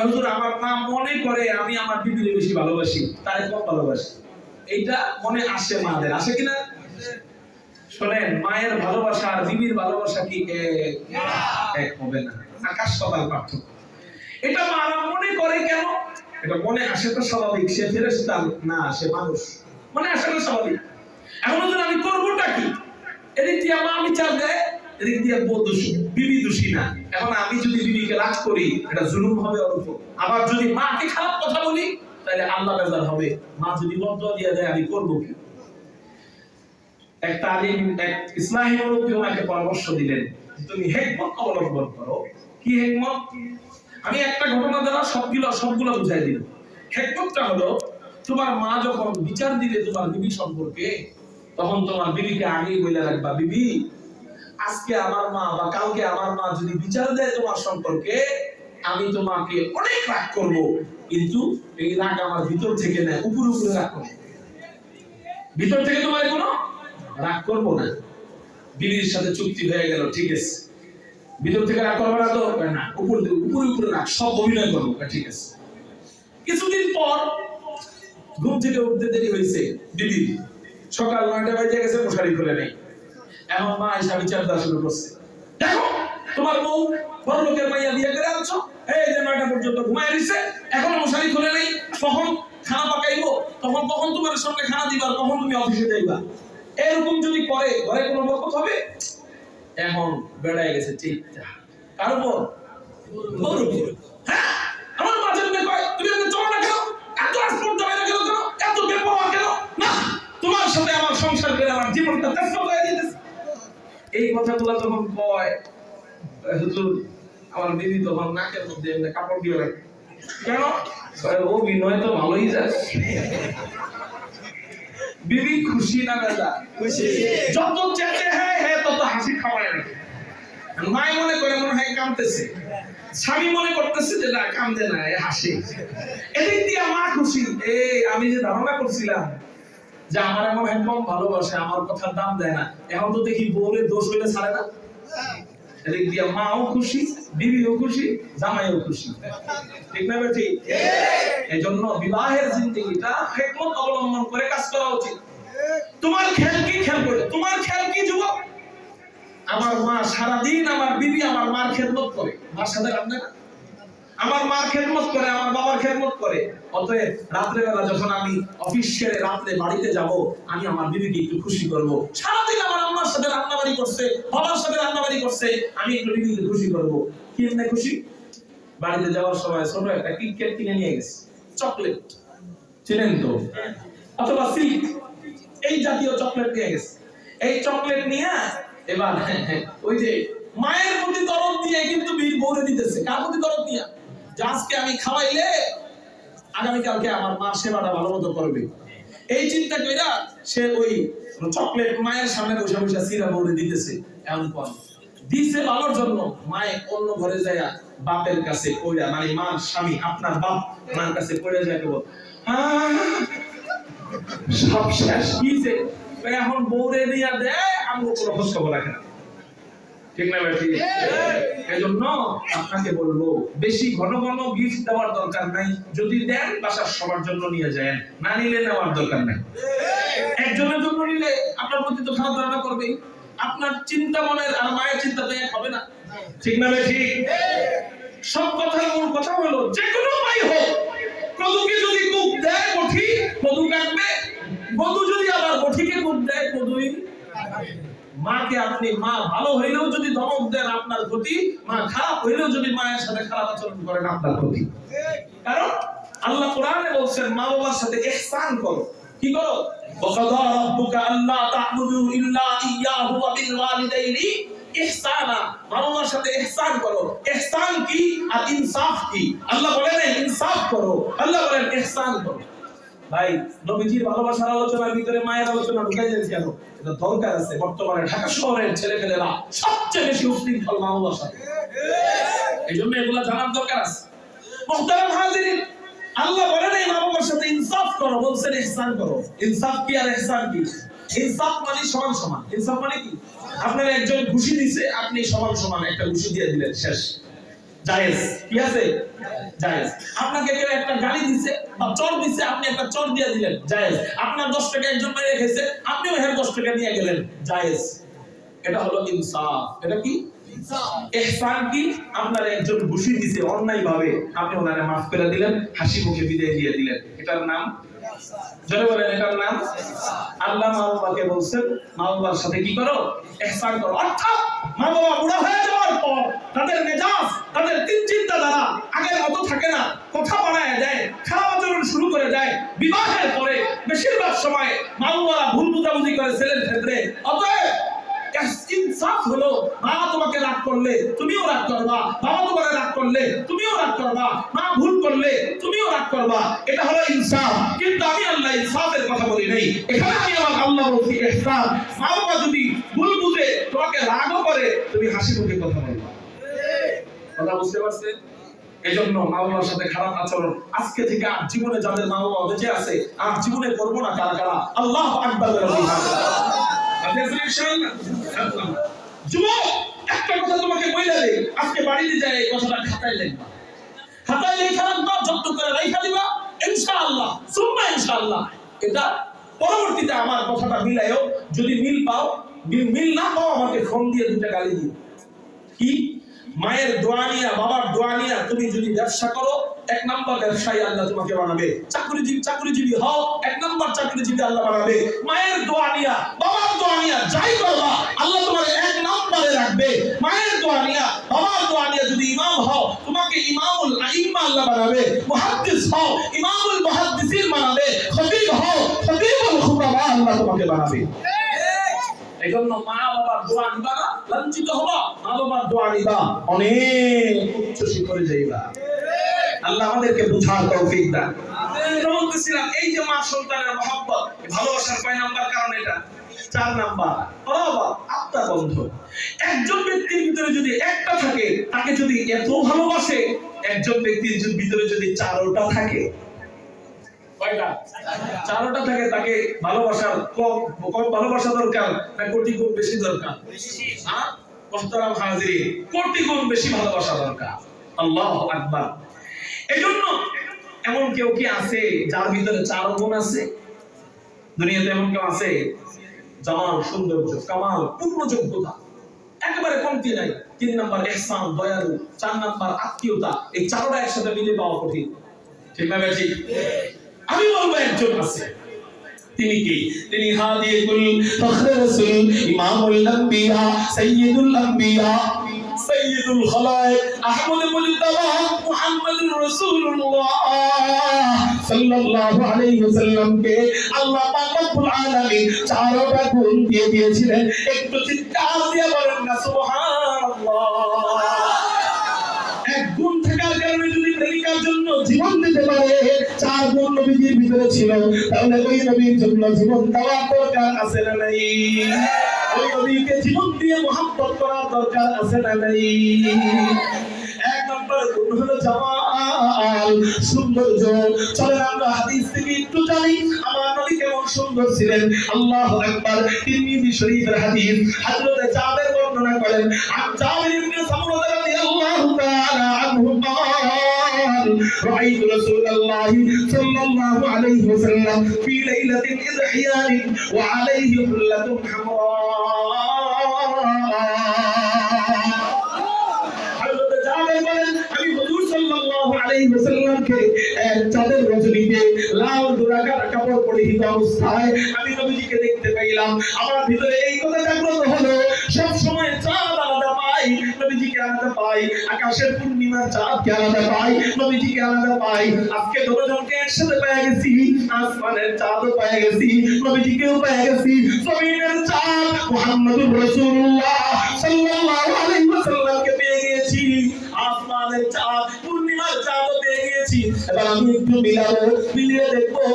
হুজুর, আমার মা মনে করে আমি আমার বিবিকে বেশি ভালোবাসি, তারে কম ভালোবাসি। এইটা মনে আসে মাদের, আসে কিনা? শোনেন, মায়ের ভালোবাসা আর বিবির ভালোবাসা কি এক হবে না, আকাশ পাতাল পার্থক্য। এটা মারা মনে করে কেন? এটা মনে আসে তো স্বাভাবিক, সে ফেরেশতা না, সে মানুষ, মনে আসে না স্বাভাবিক। এখন আমি করবোটা কি? এদিক দিয়ে মা বিচার দেয়, এদিক দিয়ে বউ দোষী, বিবি দোষী না। এখন আমি যদি বিবিকে রাগ করি, এটা জুলুম হবে ওর উপর। আবার যদি মাকে খারাপ কথা বলি, তাহলে আল্লাহ বেজার হবে। মা যদি বদদুয়া দিয়ে দেয়, আমি করবো কি? একটা আলিম, এক ইসলামী মুরব্বী ওনাকে পরামর্শ দিলেন, তুমি হিকমত অবলম্বন করো। কি হিকমত? আমি একটা ঘটনা দ্বারা সবগুলো বুঝাই দিব। হিকমতটা হলো, তোমার মা যখন বিচার দিবে তোমার বিবি সম্পর্কে, তখন তোমার বিবিকে আগেই বলে রাখবা, বিবি আজকে আমার মা বা কালকে আমার মা যদি বিচার দেয় তোমার সম্পর্কে, আমি তোমাকে অনেক রাগ করব, কিন্তু এই রাগ আমার ভিতর থেকে না, উপরে উপরে রাগ করব, ভিতর থেকে তোমার কোনো রাগ করব না। বিবির সাথে চুক্তি হয়ে গেল, ঠিক আছে, ভিতর থেকে রাগ করবো না তো না, উপরে উপরে রাগ, সব অভিনয় করবো, ঠিক আছে। কিছুদিন পর ঘুম থেকে উঠতে দেরি হয়েছে, বিবি সকাল 9টা বাজে গেছে, মশারি খুলে নেই। এখন মা এসে বিচার দেওয়া শুরু করছে, দেখো তোমার বউ বড় লোকের মাইয়া বিয়ে করে আনছো, এই যে 9টা পর্যন্ত ঘুমায় রইছে, এখনো মশারি খুলে নেই, কখন খানা পাকাইবো, কখন তোমার সামনে খানা দিবা, কখন তুমি অফিসে যাইবা। এরকম যদি করে ঘরে কোনো বরকত হবে? এখন বেড়ায় গেছে চিন্তা কার উপর? বউর উপর। হ্যাঁ, আমার মাঝে মধ্যে কয় তুমি এমনি চলো না কেন, এত আসপর্দ হয় না কেন, এত বেপরোয়া কেন, না তোমার সাথে আমার সংসার করে আমার জীবনটা তেজস্ক্রিয় হয়ে যেতেছে। এই কথাগুলো যখন কয়, হুজুর আমার বিবি তখন নাকের মধ্যে এমনি কাপড় দিয়ে রাখে, কেন? ও বিনয় তো ভালোই যায়। বিবি খুশি না বেজা? খুশি। যত চেতে হ্যাঁ হ্যাঁ তত হাসি খাওয়ায় রাখে। মাই মনে করে মনে হয় কাঁদতেছে, স্বামী মনে করতেছে যে না কাঁদে না, হাসি। এদিক দিয়ে মা খুশি, আমি যে ধারণা করছিলাম যে আমার এমন একদম ভালোবাসে, আমার কথার দাম দেয় না, এখন তো দেখি বউরে দোষ হইলে ছাড়ে না। এদিক দিয়ে মাও খুশি, বিবিও খুশি, জামাইও খুশি, ঠিক না বেটি? এই জন্য বিবাহের জিন্দেগিটা হিকমত অবলম্বন করে কাজ করা উচিত। তোমার খেয়াল কি, খেয়াল করে তোমার খেয়াল কি যুবক? আমার মা সারাদিন, আমার বিবি আমার মার খেদমত করে, মার সাথে রান্না না, আমার মার খেদমত করে, আমার বাবার খেদমত করে। অতএব রাত্রে বেলা যখন আমি অফিস সেরে রাত্রে বাড়িতে যাব, আমি আমার বিবিকে একটু খুশি করব। সারাদিন আমার আম্মার সাথে রান্নাবাড়ি করছে, বাবার সাথে রান্নাবাড়ি করছে, আমি একটু বিবিকে খুশি করব। কি এমনি খুশি? বাড়িতে যাওয়ার সময় ছোট একটা কিটক্যাট কিনে নিয়ে গেছে, চকলেট, চিনেন তো, অথবা সিল্ক, এই জাতীয় চকলেট নিয়ে গেছে। এই চকলেট নিয়ে এবার ওই যে মায়ের প্রতি দরদ দিয়ে কিন্তু বীর বউরে দিতেছে। কার প্রতি দরদ দিয়া? যে আজকে আমি খাওয়াইলে আগামীকালকে আমার মা সেবাটা ভালো মতো করবে, এই চিন্তা কইরা সে ওই চকলেট মায়ের সামনে বসে বসে সিরা বউরে দিতেছে। এমন কোন দিছে ভালোর জন্য, মায়ে অন্য ঘরে যায়া বাপের কাছে কইরা, মানে মার স্বামী আপনার বাপ মার কাছে কইরা যায় কেবল সব শেষ। কিছে এখন বউরে দিয়া দেয়, আমগো কোনো খোঁজ খবর রাখে না, ঠিক না বেটি? এজন্য আপনাকে বলবো, বেশি ঘন ঘন গিফট দেওয়ার দরকার নাই। যদি দেন বাসার সবার জন্য নিয়ে যান, না নিলে নেওয়ার দরকার নাই। একজনের জন্য নিলে আপনার প্রতি তো খারাপ ধারণা করবে, আপনার চিন্তা মনের আর মায়ের চিন্তা তো এক হবে না, ঠিক না বেটি? সব কথার মূল কথা হলো, যে কোনো পাই হোক, কদুকে যদি কুক দেয় বঠি, কদু কাটবে। কদু যদি আবার বঠিকে কুক দেয়, কদুই। মাকে আপনি, মা ভালো হইলেও যদি ধমক দেন আপনার ক্ষতি, মা খারাপ হইলেও যদি মায়ের সাথে খারাপ আচরণ করেন আপনার ক্ষতি। কারণ আল্লাহ কোরআনে বলছেন মা বাবার সাথে ইহসান করো। কি করো? ওয়াকাদা রাব্বুকা আল্লা তা'বুদু ইল্লা ইয়্যাহু ওয়া বিল ওয়ালিদাইনি ইহসানা। মা বাবার সাথে ইহসান করো। ইহসান কি আর ইনসাফ কি? আল্লাহ বলেন ইনসাফ করো, আল্লাহ বলেন ইহসান করো। ভাই, নবীজির ভালোবাসার আলোচনার ভিতরে মায়ের আলোচনা ঢুকাই যাচ্ছে কেন? এটা দরকার আছে। বর্তমানে ঢাকা শহরের ছেলেপেলেরা সবচেয়ে বেশি উশৃঙ্খল মা বাবার সাথে, এই জন্য এগুলা জানার দরকার আছে। মুহতারাম হাজিরিন, আল্লাহ বলেন এই মা বাবার সাথে ইনসাফ করো, বলছেন ইহসান করো। ইনসাফ কি আর ইহসান কি? ইনসাফ মানে সমান সমান। ইনসাফ মানে কি? আপনার একজন ঘুষি দিছে, আপনি সমান সমান একটা ঘুষি দিয়ে দিলেন, শেষ, জায়েজ। কি আছে? জায়েজ। আপনাকে কেউ একটা গালি দিছে বা চড় দিছে, আপনি একটা চড় দিয়ে দিলেন, জায়েজ। আপনার 10 টাকা একজন মেরে খেয়েছে, আপনিও এর 10 টাকা নিয়ে গেলেন, জায়েজ। এটা হলো ইনসাফ। এটা কি? ইনসাফ। ইহসান কি? আপনার একজন ঘুষি দিছে অন্যায় ভাবে, আপনি ওনারে মাফ করে দিলেন, হাসি মুখে বিদায় দিয়ে দিলেন, এটার নাম জোরে বলেন, এটার নাম আল্লাহ মা বাবাকে বলছেন মা বাবার সাথে কি করো? ইহসান করো। অর্থাৎ মা বাবা বুড়া হয়ে যাওয়ার পর তাদের মেজাজ, তাদের চিন্তাধারা আগের মতো থাকে না, কথা বাড়ায় দেয়, খারাপ আচরণ শুরু করে দেয়। বিবাহের পরে বেশিরভাগ সময় মা বাবারা ভুল বুঝাবুঝি করে ছেলের ক্ষেত্রে। অতএব ইনসাফ হলো, মা তোমাকে রাগ করলে তুমিও রাগ করবা, বাবা তোমাকে রাগ করলে তুমিও রাগ করবা, মা ভুল করলে তুমিও রাগ করবা। এটা হলো ইনসাফ। কিন্তু আমি আল্লাহ ইনসাফের কথা বলি নাই, এখানে আমি আমার আল্লাহ বলছি ইহসান। মা বাবা যদি ভুল বুঝে তোমাকে রাগও হাসি মুখে কথা বলবা। কথা বুঝতে পারছেন? এজন্য মা বাবার সাথে খারাপ আচরণ আজকে থেকে আর জীবনে যাদের মা বাবা বেঁচে আছে আর জীবনে করবো না। কারা কারা আল্লাহু আকবার যুবক, একটা কথা তোমাকে বলে দেই, আজকে বাড়িতে যায় এই কথাটা খাতায় লিখবা। খাতায় লেখা রাখবা, যত্ন করে রাখা দিবা, ইনশাআল্লাহ সুম্মা ইনশাআল্লাহ। এটা পরবর্তীতে আমার কথাটা মিলাইও, যদি মিল পাও, মিল না পাও আমাকে ফোন দিয়ে দুটো গালি দিও। কি মায়ের দোয়া নিয়া, বাবার দোয়া নিয়া তুমি যদি ব্যবসা করো, এক নাম্বার ব্যবসায়ী আল্লাহ তোমাকে বানাবে। চাকরিজীবী হও, এক নাম্বার চাকরিজীবী আল্লাহ বানাবে। মায়ের দোয়া নিয়া, বাবার দোয়া নিয়া যাই করবা, আল্লাহ তোমাকে এক নাম্বারে রাখবে। মায়ের দোয়া নিয়া, বাবার দোয়া নিয়া যদি ইমাম হও, তোমাকে ইমামুল আইম্মা আল্লাহ বানাবে। মুহাদ্দিস হও, ইমামুল মুহাদ্দিসিন বানাবে। খতিব হও, খতিবুল খুতাবা আল্লাহ তোমাকে বানাবে। এজন্য মা বাবার দোয়া নিবা না, লাঞ্ছিত হবা। মা বাবার দোয়া নিবা, অনেক উচ্চ শিখরে যাইবা। আল্লাহ আমাদেরকে বুঝার তৌফিক দান। বলতেছিলাম এই যে মা সন্তানের মহব্বত, ভালোবাসার কয় নাম্বার কারণ? এটা 4 নাম্বার। বাবা আত্মা বন্ধ। একজন ব্যক্তির ভিতরে যদি একটা থাকে, তাকে যদি এত ভালোবাসে, একজন ব্যক্তির ভিতরে যদি 4টা থাকে, কয়টা? 4টা থাকে, তাকে ভালোবাসার কম ভালোবাসা দরকার না কোটি গুণ বেশি দরকার? হ্যাঁ মুহতারাম হাজিরিন, কোটি গুণ বেশি ভালোবাসা দরকার। আল্লাহু আকবার। এজন্য এমন কেউ কি আছে যার ভিতরে 4 গুণ আছে? দুনিয়াতে এমন কেউ আছে? জামাল, সৌন্দর্য, কামাল, পূর্ণ যোগ্যতা, একেবারে কমতি নাই। 3 নাম্বার ইহসান, দয়ালু। 4 নাম্বার আত্মীয়তা। এই 4টা একসাথে মিলে পাওয়া কঠিন। ঠিক না বেশি? আমি বলবো একজন আছে। তিনি কি? তিনি হাদিয়ুল ফখর রাসূল, ইমামুল আম্বিয়া, সাইয়্যিদুল আম্বিয়া, সাইয়্যিদুল খালায়েক, আহমদ মুজতবা, মুহাম্মদুর রাসূলুল্লাহ সাল্লাল্লাহু আলাইহি ওয়াসাল্লামকে আল্লাহ পাক রব্বুল আলামিন 4টা গুণ দিয়ে দিয়েছিলেন। একটু চিৎকার দিয়ে বলেন না সুবহানাল্লাহ। এক গুণ থাকার কারণে যদি প্রেমিকার জন্য জীবন দিতে পারে, 4 গুণ নবীজির ভিতরে ছিল, তাহলে ওই নবীর জন্য জীবন দেওয়ার দরকার আছে না নাই? ওই নবীকে জীবন দিয়ে মহব্বত করার দরকার আছে না নাই? 1 নম্বর গুণ হলো জামাল, সৌন্দর্য। চলেন আমরা হাদিস থেকে একটু জানি আমার নবী কেমন সুন্দর ছিলেন। আল্লাহু আকবার। তিরমিজি শরীফের হাদিস, হযরত জাবের বর্ণনা করেন, আন জাবের ইবনে সামুরা রাদিয়াল্লাহু তাআলা আনহু قال رأيت رسول الله صلى الله عليه وسلم في ليلة إضحيان وعليه حلة حمراء। আমি হুজুর সাল্লাল্লাহু আলাইহি ওয়াসাল্লামকে চাঁদের রজনীতে লাল দুরাকার কাপড় পরিহিত অবস্থায় আমি নবীজিকে দেখতে পাইলাম। আমার ভিতরে এই কথা জাগ্রত হলো, সব সময় চাঁদ আলাদা পাই, নবীজিকে আলাদা পাই। আকাশের পূর্ণিমার চাঁদকে আলাদা পাই, নবীজিকে আলাদা পাই। আজকে দুজনকে একসাথে পেয়ে গেছি, আসমানের চাঁদও পেয়ে গেছি, নবীজিকেও পেয়ে গেছি। জমিনের চাঁদ মুহাম্মদুর রাসূলুল্লাহ সাল্লাল্লাহু আলাইহি ওয়াসাল্লামকে পেয়ে গেছি, আসমানের চাঁদ পূর্ণিমার চাঁদও পেয়ে গেছি। এবার আমি একটু মিলাবো, মিলিয়ে দেখবো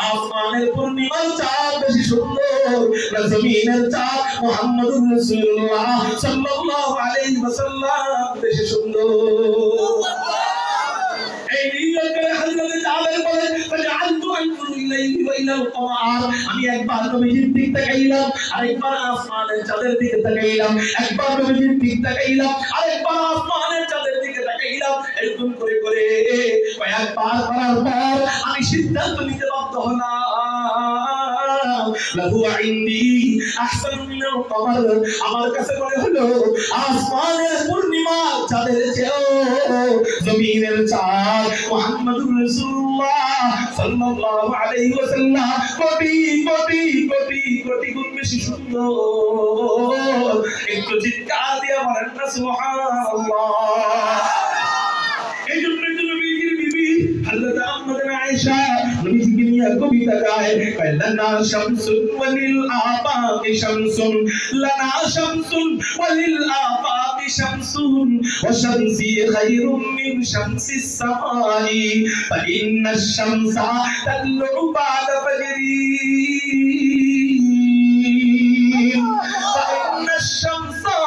আসমানের পূর্ণিমার চাঁদ বেশি সুন্দর না জমিনের চাঁদ মুহাম্মদুর রাসূলুল্লাহ সাল্লাল্লাহু আলাইহি ওয়াসাল্লাম বেশি সুন্দর। এই নিয়তে হযরত জাবের বলেন, ফাজআলতু আনজুরু ইলাইহি ওয়া ইলাল কমার। আমি একবার নবীজির দিকে তাকাইলাম, আরেকবার আসমানের চাঁদের দিকে তাকাইলাম, একবার নবীজির দিকে তাকাইলাম, আরেকবার আসমানের চাঁদের দিকে তাকাইলাম। এরকম করে করে কয়েকবার করার পর আমি সিদ্ধান্ত নিতে বাধ্য হলাম, লাহু ইনদি আহসানু মিনাল কমার। আমার কাছে মনে হলো আসমানের পূর্ণিমা চাঁদের চেয়েও জমিনের চাঁদ মুহাম্মদুর রাসূলুল্লাহ সাল্লাল্লাহু আলাইহি ওয়াসাল্লাম কোটি কোটি কোটি কোটি গুণ বেশি সুন্দর। একটু চিৎকার দিয়ে বলেন না সুবহানাল্লাহ। এই জন্য নবীজির বিবি হযরত আম্মাজান আয়েশা নবীজিকে নিয়ে কবিতা গায়, লানা শামসুন ওয়ালিল আফাকি শামসুন, লানা শামসুন ওয়ালিল আফাকি শামসুন, ওয়া শামসি খায়রুম মিন শামসিস সামাই, ফা ইন্নাশ শামসা তাতলু বা'দা ফাজরি, ফা ইন্নাশ শামসা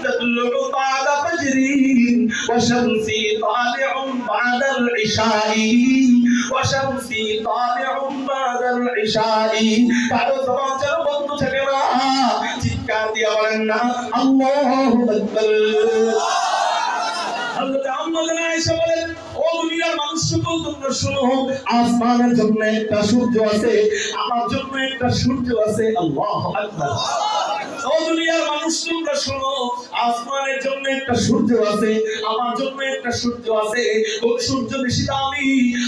তাতলু ইশাই কারো জবান যেন বন্ধ থাকে না চিৎকার দিয়ে বলেন না আল্লাহু আকবার হযরত আম্মা আয়েশা বলেন ও দুনিয়ার মানুষ সকল তোমরা শোনো আসমানের জন্য একটা সূর্য আছে আমার জন্য একটা সূর্য আছে আল্লাহু আকবার ও দুনিয়ার মানুষ তোমরা শোনো আসমানের জন্য একটা সূর্য আছে আমার জন্য একটা সূর্য আছে কোন সূর্য বেশি দামি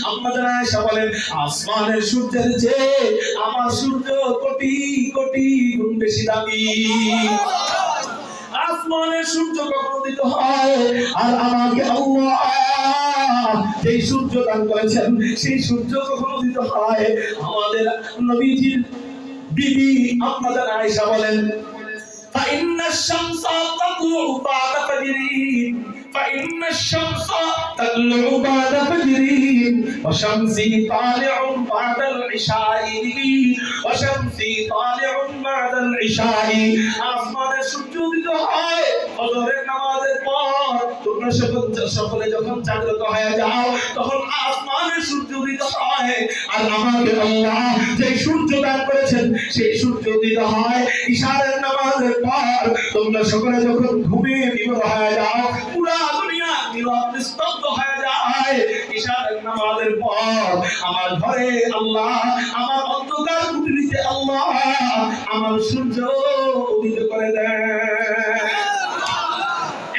আম্মা আয়েশা বলেন আসমানের সূর্যের চেয়ে আমার সূর্য কোটি কোটি গুণ বেশি দামি আসমানের সূর্য কখন উদিত হয় আর আমাকে আল্লাহ যেই সূর্য দান করেছেন সেই সূর্য কখন উদিত হয় আমাদের নবীজির বিবি আম্মা আয়েশা বলেন فإن الشمس تطلع بعد فجرين فإن الشمس تطلع بعد فجرين وشمسي طالع بعد العشاء وشمسي طالع بعد العشاء আসমানের সূর্য উদিত হয় ফজরের নামাজের পর তোমরা সকলে যখন জাগ্রত হয়ে যাও তখন আসমানের সূর্য উদিত হয় আর আমাকে আল্লাহ যে সূর্য দান করেছেন সেই সূর্য উদিত হয় ইশারের নামাজের পর তোমরা সকলে যখন ঘুমিয়ে বিভোর হয়ে যাও পুরা দুনিয়া নীরব নিস্তব্ধ হয়ে যায় ইশারের নামাজের পর আমার ঘরে আল্লাহ আমার অন্ধকার কুটিরিতে আল্লাহ আমার সূর্য উদিত করে দেয়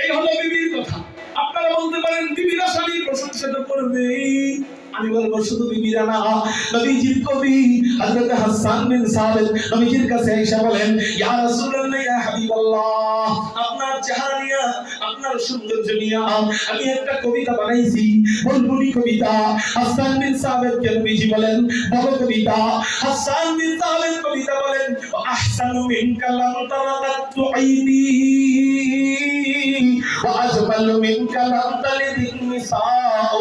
এই হলো বিবির কথা আপনারা বলতে পারেন বিবিরা স্বামীর প্রশংসা তো করবেই আমি বলবো শুধু বিবিরা না নবীজির কবি হযরত হাসান বিন সাবিত নবীজির কাছে এসে বলেন ইয়া রাসূলুল্লাহ ইয়া হাবিবাল্লাহ আপনার চেহারা নিয়ে আপনার সৌন্দর্য নিয়ে আমি একটা কবিতা বানাইছি বুলবুলি কবিতা হাসান বিন সাবিত কে নবীজি বলেন বড় কবিতা হাসান বিন সাবিত কবিতা বলেন আহসানু মিনকা লাম তারাকাতু আইনি ওয়া আজমালু মিনকা লাম তালিদিন নিসাউ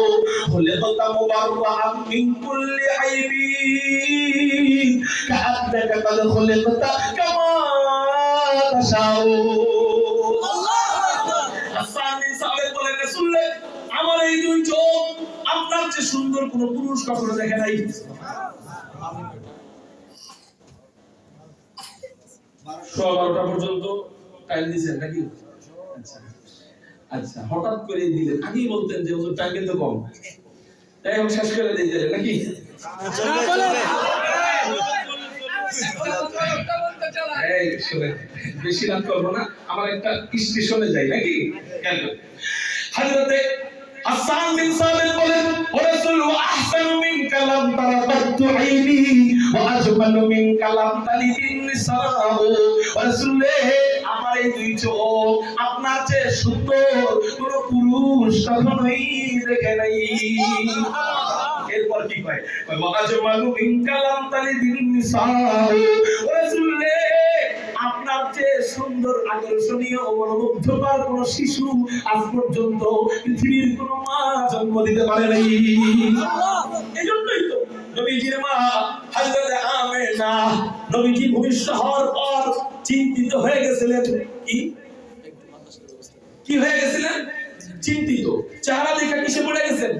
খুলিকতা মুবাররাআন মিন কুল্লি আইবিন কাআন্নাকা কাদ খুলিকতা কামা তাশাউ হাসান বিন সাবিত বলেন রাসূলুল্লাহ আমার এই দুই চোখ আপনার চেয়ে সুন্দর কোন পুরুষ কখনো দেখে নাই সোয়া 12টা পর্যন্ত টাইম দিয়েছেন নাকি আচ্ছা হঠাৎ করে দিলেন আগেই বলতেন যে ওর টাইম কিন্তু কম তাই আমি শেষ করে দিয়েছেন নাকি এই শুনে বেশি রাত করবো না আমার একটা স্টেশনে যাই নাকি হযরতে হাসান বিন সাবিত বলেন ও রাসূল ওয়া আহসানু মিনকা লাম তারাকাতু আইনি ওয়া আজমালু মিনকা লাম তালিদিন নিসাউ ওয়া রাসূল আমার এই দুই চোখ আপনার চেয়ে সুন্দর কোন পুরুষ কখনোই দেখে নাই এরপর কি কয় ওয়া আজমালু মিনকা লাম তালিদিন নিসাউ ওয়া রাসূল আপনার চেয়ে সুন্দর আকর্ষণীয় মনোমুগ্ধকর কোন শিশু আজ পর্যন্ত পৃথিবীর কোন মা জন্ম দিতে পারে নাই এজন্যই তো নবীজির মা হযরত আমেনা নবীজি ভূমিষ্ঠ হওয়ার পর চিন্তিত হয়ে গেছিলেন কি হয়ে গেছিলেন চিন্তিত চেহারা দেখে কিসে পড়ে গেছেন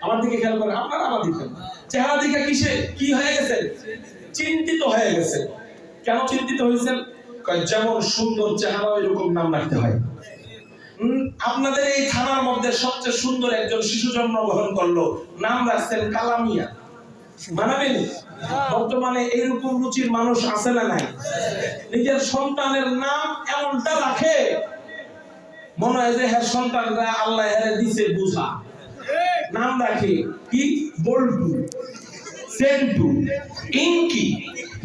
আমার দিকে খেয়াল করেন আপনারা আমার দিকে চেহারা দেখে কিসে কি হয়ে গেছেন চিন্তিত হয়ে গেছেন কেন চিন্তিত হয়েছেন যেমন সুন্দর চেহারা এরকম নাম রাখতে হয় আপনাদের এই থানার মধ্যে সবচেয়ে সুন্দর একজন শিশু জন্মগ্রহণ করলো নাম রাখছেন কালামিয়া মানাবেন বর্তমানে এইরকম রুচির মানুষ আছে না নাই নিজের সন্তানের নাম এমনটা রাখে মনে হয় যে হ্যাঁ সন্তানরা আল্লাহ এর দিছে বুঝা নাম রাখে কি বল্টু সেন্টু ইনকি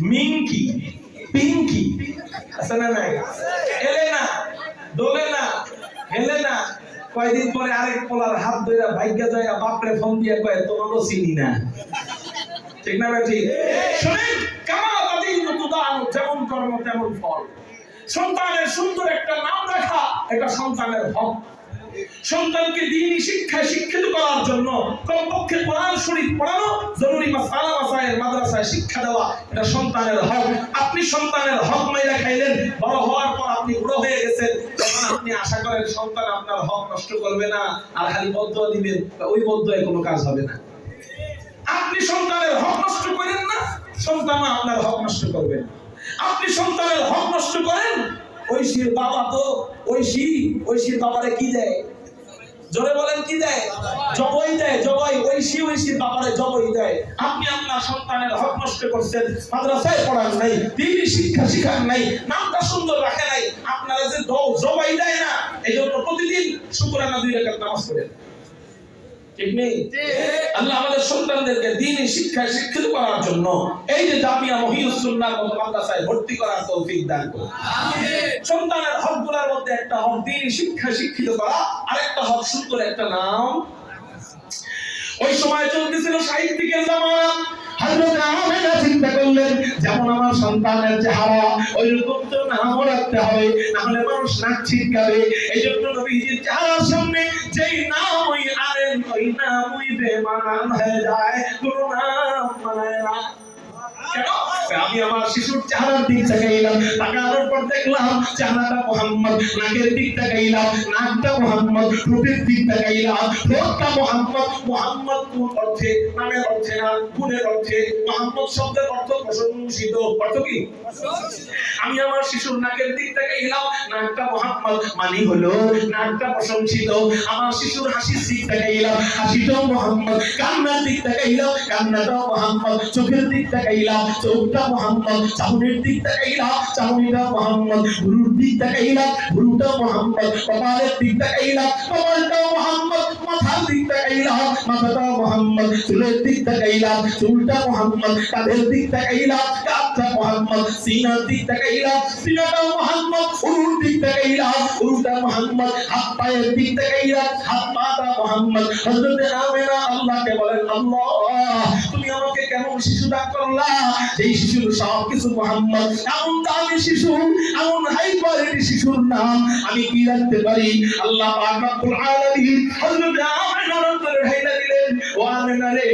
মিনকি পিঙ্কি আছে না নাই এলেনা দোলেনা হেলেনা কয়দিন পরে আরেক পোলার হাত ধরে ভাগ্যা যায় বাপরে ফোন দিয়ে কয় তোমাকে চিনি না ঠিক না ঠিক শুনেন কামা তাদিন তুদান যেমন কর্ম তেমন ফল সন্তানের সুন্দর একটা নাম রাখা এটা সন্তানের হক সন্তানকে দ্বীনি শিক্ষায় শিক্ষিত করার জন্য কমপক্ষে কোরআন শরীফ পড়ানো জরুরি মাসালা মাসায়েল মাদ্রাসায় শিক্ষা দেওয়া এটা সন্তানের হক আপনি সন্তানের হক মাইরা খাইলেন বড় হওয়ার পর আপনি বুড়ো হয়ে গেছেন তখন আপনি আশা করেন সন্তান আপনার হক নষ্ট করবে না আর খালি বদদুয়া দিবেন ওই বদদুয়ায় কোনো কাজ হবে না আপনি সন্তানের হক নষ্ট করেন না সন্তান আপনার হক নষ্ট করবেন। আপনি সন্তানের হক নষ্ট করেন, ঐশীর বাবা তো ঐশীর বাবারে কি দেয়? জোরে বলেন কি দেয়? জবই দেয়, জবই। ঐশীর বাবারে জবই দেয়। আপনি আপনার সন্তানের হক নষ্ট করছেন, মাদ্রাসায় পড়ান নাই, দ্বীনি শিক্ষা শিখান নাই, নামটা সুন্দর রাখে নাই, আপনারা যে জবাই দেয় না, এই জন্য প্রতিদিন শুকরানা 2 রাকাত নামাজ পড়েন। ঠিক নেই? আল্লাহ আমাদের সন্তানদেরকে দ্বীনি শিক্ষায় শিক্ষিত করার জন্য এই যে জামিয়া মহিউস সুন্নাহর মতো মাদ্রাসায় ভর্তি করার তৌফিক দান করুন। আমিন। সন্তানের হকগুলোর মধ্যে একটা হক দ্বীনি শিক্ষায় শিক্ষিত করা, আরেকটা হক সুন্দর একটা নাম। ওই সময় চলতেছিল সাহিত্যিকের জামানা। হযরত আমেনা চিন্তা করলেন, যেমন আমার সন্তানের চেহারা ওইরকম তো নামও রাখতে হবে, না হলে মানুষ নাক ছিটকাবে। এই জন্য নবীজির চেহারার সামনে যেই নাম ওই আনেন, ওই নামই বেমানান হয়ে যায়, কোনো নাম মানায় না। কেন? আমি আমার শিশুর চেহারার দিক তাকাইলাম, তাকানোর পর দেখলাম চেহারাটা মুহাম্মদ, নাকের দিক তাকাইলাম, নাকটা মুহাম্মদ, রূপের দিক তাকাইলাম, ঠোঁটটা মুহাম্মদ। মুহাম্মদ কোন অর্থে? নামের অর্থে না, গুণের অর্থে। মুহাম্মদ শব্দের অর্থ প্রশংসিত। অর্থ কি? আমি আমার শিশুর নাকের দিক তাকাইলাম, নাকটা মুহাম্মদ, মানে হলো নাকটা প্রশংসিত। আমার শিশুর হাসির দিক তাকাইলাম, হাসিটাও মুহাম্মদ। কান্নার দিক তাকাইলাম, কান্নাটাও মুহাম্মদ। চোখের দিক তাকাইলাম, চোখটা মুহাম্মদ। চাহনির দিক তাকাইলাম, চাহনিটা মুহাম্মদ। ভুরুর দিক তাকাইলাম, ভুরুটা মুহাম্মদ। কপালের দিক তাকাইলাম, কপালটাও মুহাম্মদ। মাথার দিক তাকাইলাম, মাথাটাও মুহাম্মদ। চুলের দিক তাকাইলাম, চুলটা মুহাম্মদ। কাঁধের দিক তাকাইলাম, কাঁধটা মুহাম্মদ। সিনার দিক তাকাইলাম, সিনাটাও মুহাম্মদ। উরুর দিক তাকাইলাম, উরুটা মুহাম্মদ। হাত পায়ের দিক তাকাইলাম, হাত পাটা মুহাম্মদ। হযরত আমেনা আল্লাহকে বলেন, আল্লাহ তুমি আমাকে কেমন শিশু দান করলা, যেই শিশুর সব কিছু মুহাম্মদ। এমন দামি শিশু, এমন হাই কোয়ালিটি শিশুর নাম আমি কি রাখতে পারি? আল্লাহ পাক রব্বুল আলামিন হযরত আমেনার অন্তরে ঢাইলা দিলেন, ও আমেনা রে,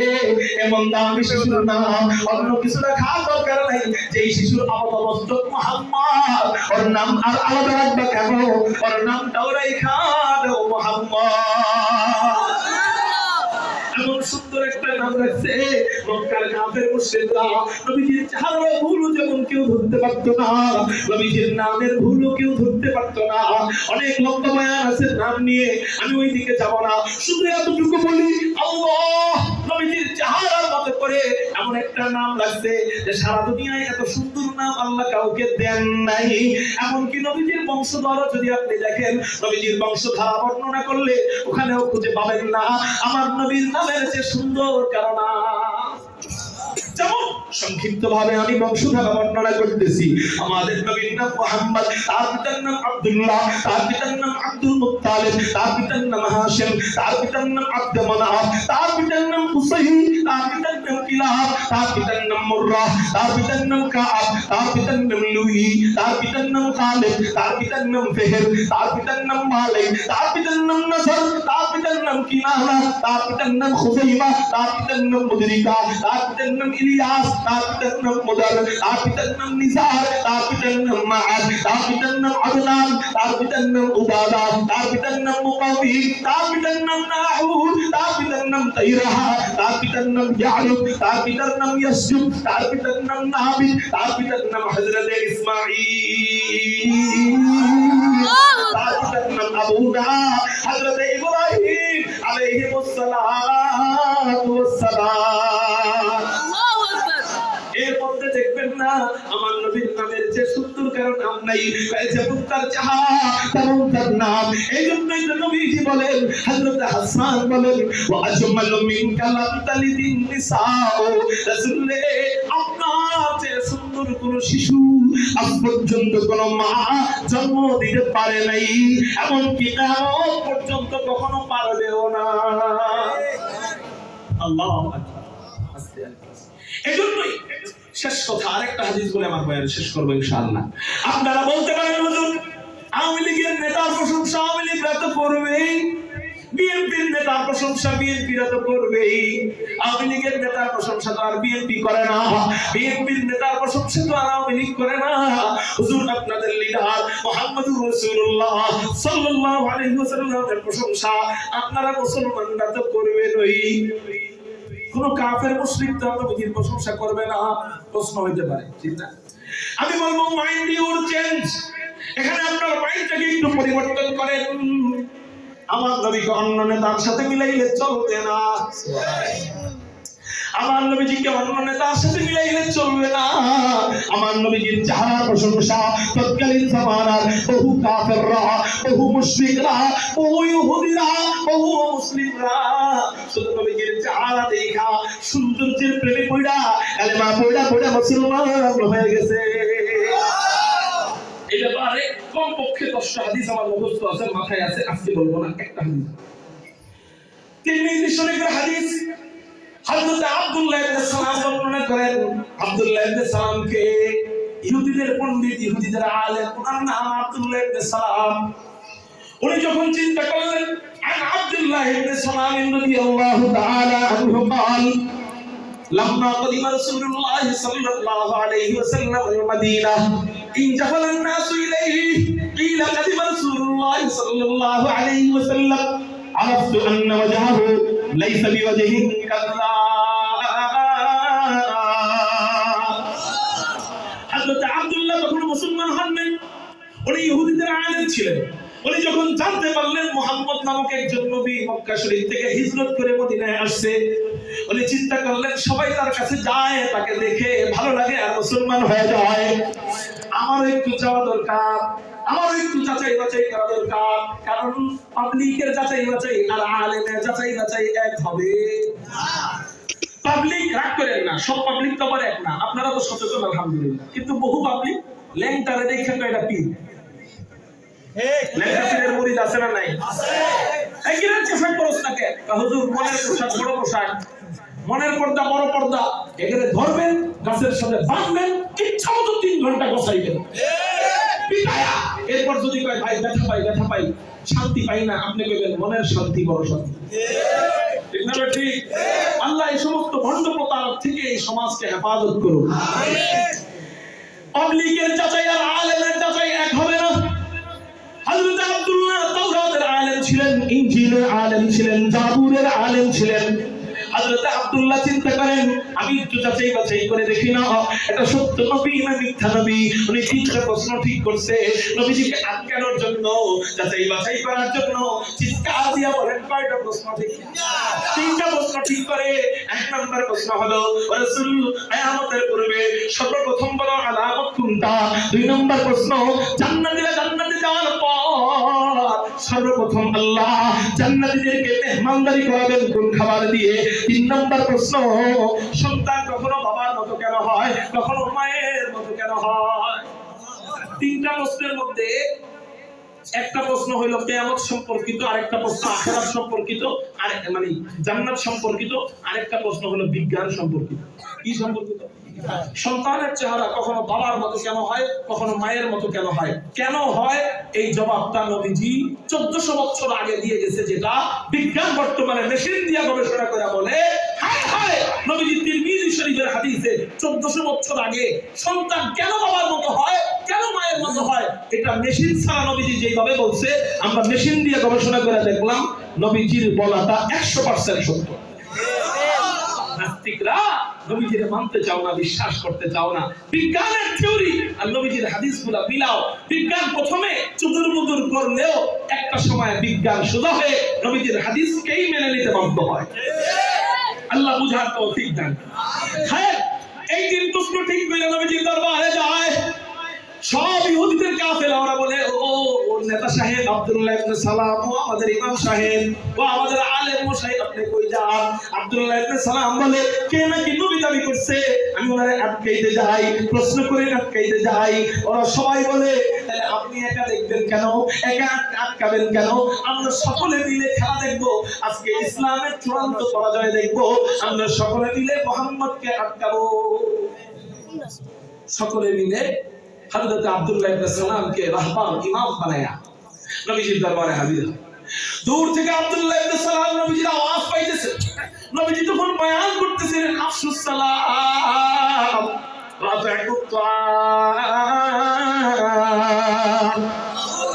এমন দামি শিশুর নাম অন্য কিছু রাখার দরকার নাই। যেই শিশুর আপাতমস্তক মুহাম্মদ, ওর নাম আর আলাদা রাখবা কেন? ওর নামটাও রাইখা দাও মুহাম্মদ। এমন সুন্দর একটা নাম রাখছে, মক্কার কাফের মুশরিকরা নবীজির চেহারার ভুলও যেমন কেউ ধরতে পারত না, নবীজির নামের ভুলও কেউ ধরতে পারত না। অনেক লম্বা বয়ান আছে নাম নিয়ে, আমি ওই দিকে যাব না। শুধু এতটুকু বলি, আল্লাহ নবীজির চেহারার মতো করে এমন একটা নাম লাগছে যে সারা দুনিয়ায় এত সুন্দর নাম আল্লাহ কাউকে দেন নাই। এমনকি নবীজির বংশধর যদি আপনি দেখেন, নবীজির বংশধারা বর্ণনা করলে ওখানেও খুঁজে পাবেন না আমার নবীর নামের যে সুন্দর কারণা। যেমন সংক্ষিপ্ত ভাবে আমি বংশধারা বর্ণনা করতেছি। আমাদের নবীর নাম মুহাম্মদ, তার পিতার নাম আব্দুল্লাহ, তার পিতার নাম আব্দুল মুত্তালিব, তার পিতার নাম হাশিম, তার পিতার নাম আব্দ মানাফ, তার পিতার নাম কুসাই, তার পিতার নাম কিলাব, তার পিতার নাম মুররা, তার পিতার নাম কাব, তার পিতার নাম লুই, তার পিতার নাম খালিদ, তার পিতার নাম ফিহর, তার পিতার নাম মালিক, তার পিতার নাম নসর, তার পিতার নাম কিনানা, তার পিতার নাম খুজাইমা, তার পিতার নাম মুদরিকা, তার পিতার নাম ইলিয়াস, তার পিতার নাম মুদার, তার পিতার নাম নিসার, তার পিতার নাম মাআদ, তার পিতার নাম আদনান, তার পিতার নাম উবাদা, তার পিতার নাম মুকাবিল, তার পিতার নাম নাহুদ, তার পিতার নাম তাইরাহা, তার পিতার নাম ইয়াউব, তার পিতার নাম ইয়াসজুব, তার পিতার নাম নাবিদ, তার পিতার নাম হযরত ইসমাঈল, তার পিতার নাম আবুদা হযরত ইব্রাহিম আলাইহিস সালাতু ওয়াস সালাম। এর মধ্যে দেখবেন না আমার নবীর নামের যে সুন্দর কারণ নাম নাই, যেমন তার চেহারা তেমন তার নাম। এই জন্যই তো নবীজি বলেন, হযরত হাসান বলেন, ওয়া আজমালু মিনকা লাম তালিদিন নিসাউ, রাসূলে আপনার যে সুন্দর কোন শিশু আজ পর্যন্ত কোন মা জন্ম দিতে পারে নাই, এমনকি কিয়ামত পর্যন্ত কখনো পারবেও না। আল্লাহু আকবার। আস্তে আস্তে। এজন্যই শেষ কথা আরেকটা হাদিস বলে আমার বয়ান শেষ করব ইনশাআল্লাহ। আপনারা বলতে পারেন হুজুর আওয়ামী লীগের নেতার প্রশংসা আওয়ামী লীগরা তো করবেই, বিএনপির নেতার প্রশংসা বিএনপিরা তো করবেই। আওয়ামী লীগের নেতার প্রশংসা তো আর বিএনপি করে না, বিএনপির নেতার প্রশংসা তো আর আওয়ামী লীগ করে না। হুজুর আপনাদের লিডার মুহাম্মদুর রাসূলুল্লাহ সাল্লাল্লাহু আলাইহি ওয়াসাল্লামের প্রশংসা আপনারা মুসলমানরা তো করবেনই। কোন কাফের মুশরিক তো নবীজির প্রশংসা করবে না, প্রশ্ন হইতে পারে, ঠিক না? আমি বলবো মাইন্ড ইউর চেঞ্জ, এখানে আপনার মাইন্ডটাকে একটু পরিবর্তন করেন। আমার নবীকে অন্য নেতার সাথে মিলাইলে চলবে না, আমার নবীজিকে অন্য নেতার সাথে মিলাইলে চলবে না। আমার নবীজির যাহার প্রশংসা তৎকালীন জামানার বহু কাফেররা, বহু মুশরিকরা, বহু ইহুদিরা, বহু মুসলিমরা শুধু নবীজির চেহারা দেখা সৌন্দর্যের প্রেমে পড়া কালেমা পড়া মুসলমান হয়ে গেছে। এই ব্যাপারে কমপক্ষে 10টা হাদিস আমার মুখস্থ আছে, মাথায় আছে, আজকে বলবো না, একটা হাদিস। তিরমিজি শরীফের হাদিস, হযরত আব্দুল্লাহ ইবনে সালাম বর্ণনা করেন। আব্দুল্লাহ ইবনে সালামকে ইহুদিদের পণ্ডিত, ইহুদিদের আলেম, ওনার নাম আব্দুল্লাহ ইবনে সালাম। উনি যখন চিন্তা করলেন আন আব্দুল্লাহ ইবনে সালাম রাদিয়াল্লাহু তাআলা আনহু قال لما قدم رسول الله صلى الله عليه وسلم المدينة انجفل الناس إليه قيل قدم رسول الله صلى الله عليه وسلم عرفت أن وجهه ليس بوجه كذاب। হযরত আব্দুল্লাহ তখন মুসলমান হন নাই, উনি ইহুদিদের আলেম ছিলেন। উনি যখন জানতে পারলেন মুহাম্মদ নামক একজন নবী মক্কা শরীফ থেকে হিজরত করে মদিনায় আসছে, উনি চিন্তা করলেন সবাই তার কাছে যায়, তাকে দেখে ভালো লাগে আর মুসলমান হয়ে যায়। আমার একটু যাওয়া দরকার, আমার একটু যাচাই বাছাই করা দরকার, কারণ পাবলিকের যাচাই বাছাই আর আলেমের যাচাই বাছাই এক হবে না। পাবলিক রাগ করেন না, সব পাবলিক তো আবার এক না, আপনারা তো সচেতন আলহামদুলিল্লাহ, কিন্তু বহু পাবলিক ল্যাংটারে দেখে তো এটা পীর, ল্যাংটা পীরের মুরিদ আছে না নাই? আছে। এই কি রাখছে পোশাক পরস না কে? হুজুর মনের পোশাক বড় পোশাক, মনের পর্দা বড় পর্দা, এখানে ধরবেন, গাছের সাথে বাঁধবেন, ইচ্ছা মতো 3 ঘন্টা গোছাইবেন পিটায়া। এরপর যদি কয় ভাই ব্যথা পাই শান্তি পাই না, আপনি কইবেন মনের শান্তি বড় শান্তি, ঠিক না? ঠিক। আল্লাহ এই সমস্ত ভণ্ড প্রতারক থেকে এই সমাজকে হেফাজত করুন। পাবলিকের যাচাই আর আলেমের যাচাই এক হবে না। হযরত আব্দুল্লাহ তাওরাতের আলেম ছিলেন, ইনজিলের আলেম ছিলেন, জাবুরের আলেম ছিলেন। হযরত আব্দুল্লাহ চিন্তা করেন আমি একটু যাচাই বাছাই করে দেখি না এটা সত্য নবী না মিথ্যা নবী। উনি 3টা প্রশ্ন ঠিক করছে নবীজিকে আটকানোর জন্য, যাচাই বাছাই করার জন্য। চিৎকার দিয়া বলেন কয়টা প্রশ্ন ঠিক? 3টা প্রশ্ন ঠিক করে। 1 নম্বর প্রশ্ন হলো রাসূল কিয়ামতের পূর্বে সর্বপ্রথম বড় আলামত কোনটা? 2 নম্বর প্রশ্ন জান্নাতে যাওয়ার পর সর্বপ্রথম আল্লাহ জান্নাতীদেরকে মেহমানদারি করাবেন কোন খাবার দিয়ে? 3 নম্বর প্রশ্ন সন্তান কখনো বাবার মতো কেন হয়, কখনো মায়ের মতো কেন হয়? 3টা প্রশ্নের মধ্যে একটা প্রশ্ন হলো কিয়ামত সম্পর্কিত, আরেকটা প্রশ্ন আখিরাত সম্পর্কিত, আর মানে জান্নাত সম্পর্কিত, আরেকটা প্রশ্ন হলো বিজ্ঞান সম্পর্কিত। কি সম্পর্কিত? সন্তানের চেহারা কখনো বাবার মতো কেন হয়, কখনো মায়ের মতো কেন হয়? কেন হয় এই জবাবটা নবীজি 1400 বছর আগে দিয়ে গেছে, যেটা বিজ্ঞান বর্তমানে মেশিন দিয়ে গবেষণা করে বলে হায় হায় নবীজি তিরমিজি শরীফের হাদিসে 1400 বছর আগে সন্তান কেন বাবার মতো হয়, কেন মায়ের মতো হয়, এটা মেশিন ছাড়া নবীজি যেভাবে বলছে আমরা মেশিন দিয়ে গবেষণা করে দেখলাম নবীজির বলাটা 100% সত্য। নাস্তিকরা নবীজির মানতে চাও না, বিশ্বাস করতে চাও না, বিজ্ঞানের থিওরি আর নবীজির হাদিসগুলো মিলাও। বিজ্ঞান প্রথমে চুদুরমুদুর করলেও একটা সময় বিজ্ঞান সোজা হয়ে নবীজির হাদিসকেই মেনে নিতে বাধ্য হয়। আল্লাহ বুঝার তৌফিক দান। হ্যাঁ, এই 3 প্রশ্ন ঠিক করে নবীজির দরবারে যায়। সব ইহুদিদের কাফেলা ওরা বলে ও নেতা সাহেব আব্দুল্লাহ ইবনে সালাম, ও আমাদের ইমাম সাহেব, ও আমাদের আলেম মশাই, আপনি কই যান? আব্দুল্লাহ ইবনে সালাম বলে কে নাকি নবী দাবি করছে, আমি ওনারে আটকাইতে যাই, প্রশ্ন করে আটকাইতে যাই। ওরা সবাই বলে তাহলে আপনি একা দেখবেন কেন, একা আটকাবেন কেন? আমরা সকলে মিলে খেলা দেখবো, আজকে ইসলামের চূড়ান্ত পরাজয় দেখবো, আমরা সকলে মিলে মুহাম্মদকে আটকাবো। সকলে মিলে হযরত আব্দুল্লাহ ইবনে সালামকে রাহবার ইমাম বানায়া নবীজির দরবারে হাজির। দূর থেকে আব্দুল্লাহ ইবনে সালাম নবীজির আওয়াজ পাইতেছে। নবীজি তখন বয়ান করতেছিলেন আফসুস সালাম রাফাকুত তাআম।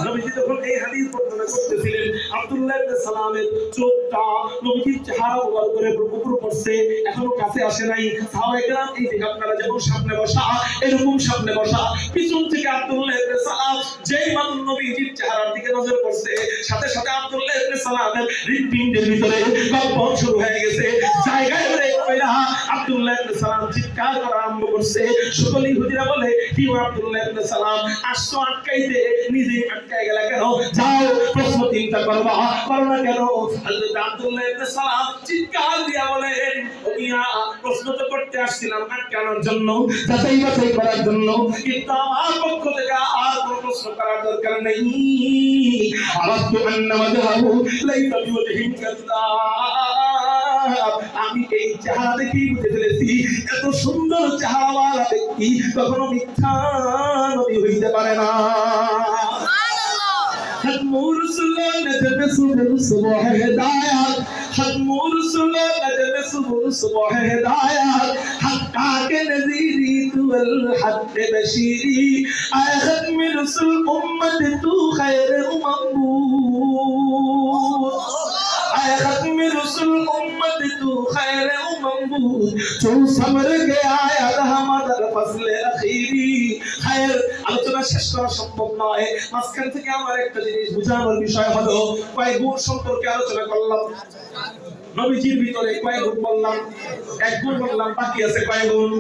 নবীজি তখন এই হাদিস বর্ণনা করতেছিলেন। আব্দুল্লাহ ইবনে সালামের চোখটা নবীর চেহারা ওভার করে উপর পড়ছে, এখনো কাছে আসে নাই। সাহাবায়ে কেরাম এই যে আপনারা যেমন সামনে বসা, এরকম সামনে বসা, পিছন থেকে আব্দুল্লাহ ইবনে সালাম যেই মানুষ নবীজির চেহারার দিকে নজর করছে, সাথে সাথে আব্দুল্লাহ ইবনে সালামের হৃৎপিণ্ডের ভিতরে কম্পন শুরু হয়ে গেছে। জায়গায় ব্রেক কইরা আব্দুল্লাহ ইবনে সালাম চিৎকার করা আরম্ভ করছে। সকলেই হুজুরা বলে, কি আব্দুল্লাহ ইবনে সালাম আসছো আটকাইতে, নিজেই আটকাই গেলা কেন? যাও প্রশ্ন চিন্তা করবা, করো না কেন? হযরত আব্দুল্লাহ ইবনে সালাম চিৎকার দিয়া বলেন, ও মিয়া, প্রশ্ন তো করতে আসছিলাম আটকানোর জন্য, যাচাই বাছাই করার জন্য, কিন্তু আমার পক্ষ থেকে আর কোনো প্রশ্ন করার দরকার নেই। আরাফতু আন্না ওয়াজহাহু লাইসা বিওয়াজহিন কাযাব। আমি এই চেহারা দেখেই বুঝে ফেলেছি, এত সুন্দর চেহারাওয়ালা ব্যক্তি কখনো মিথ্যা নবী হইতে পারে না। خدمور سلو نجم صبح صبح ہدایات، خدمور سلو نجم صبح صبح ہدایات، حقا کے نذیری تو الحق بشیری، اے ختم رسول امت تو خیر ممبود، اے ختم رسول امت تو خیر ممبود، جو صبر گیا یاد ہمارا فصل اخیری خیر। আলোচনা শেষ করা সম্ভব নয়, মাঝখান থেকে আমার একটা জিনিস বোঝানোর বিষয় হলো, কয়েক গুণ সম্পর্কে আলোচনা করলাম। নবীজির ভিতরে কয়েক গুণ বললাম, এক গুণ বললাম, বাকি আছে কয়েক গুণ।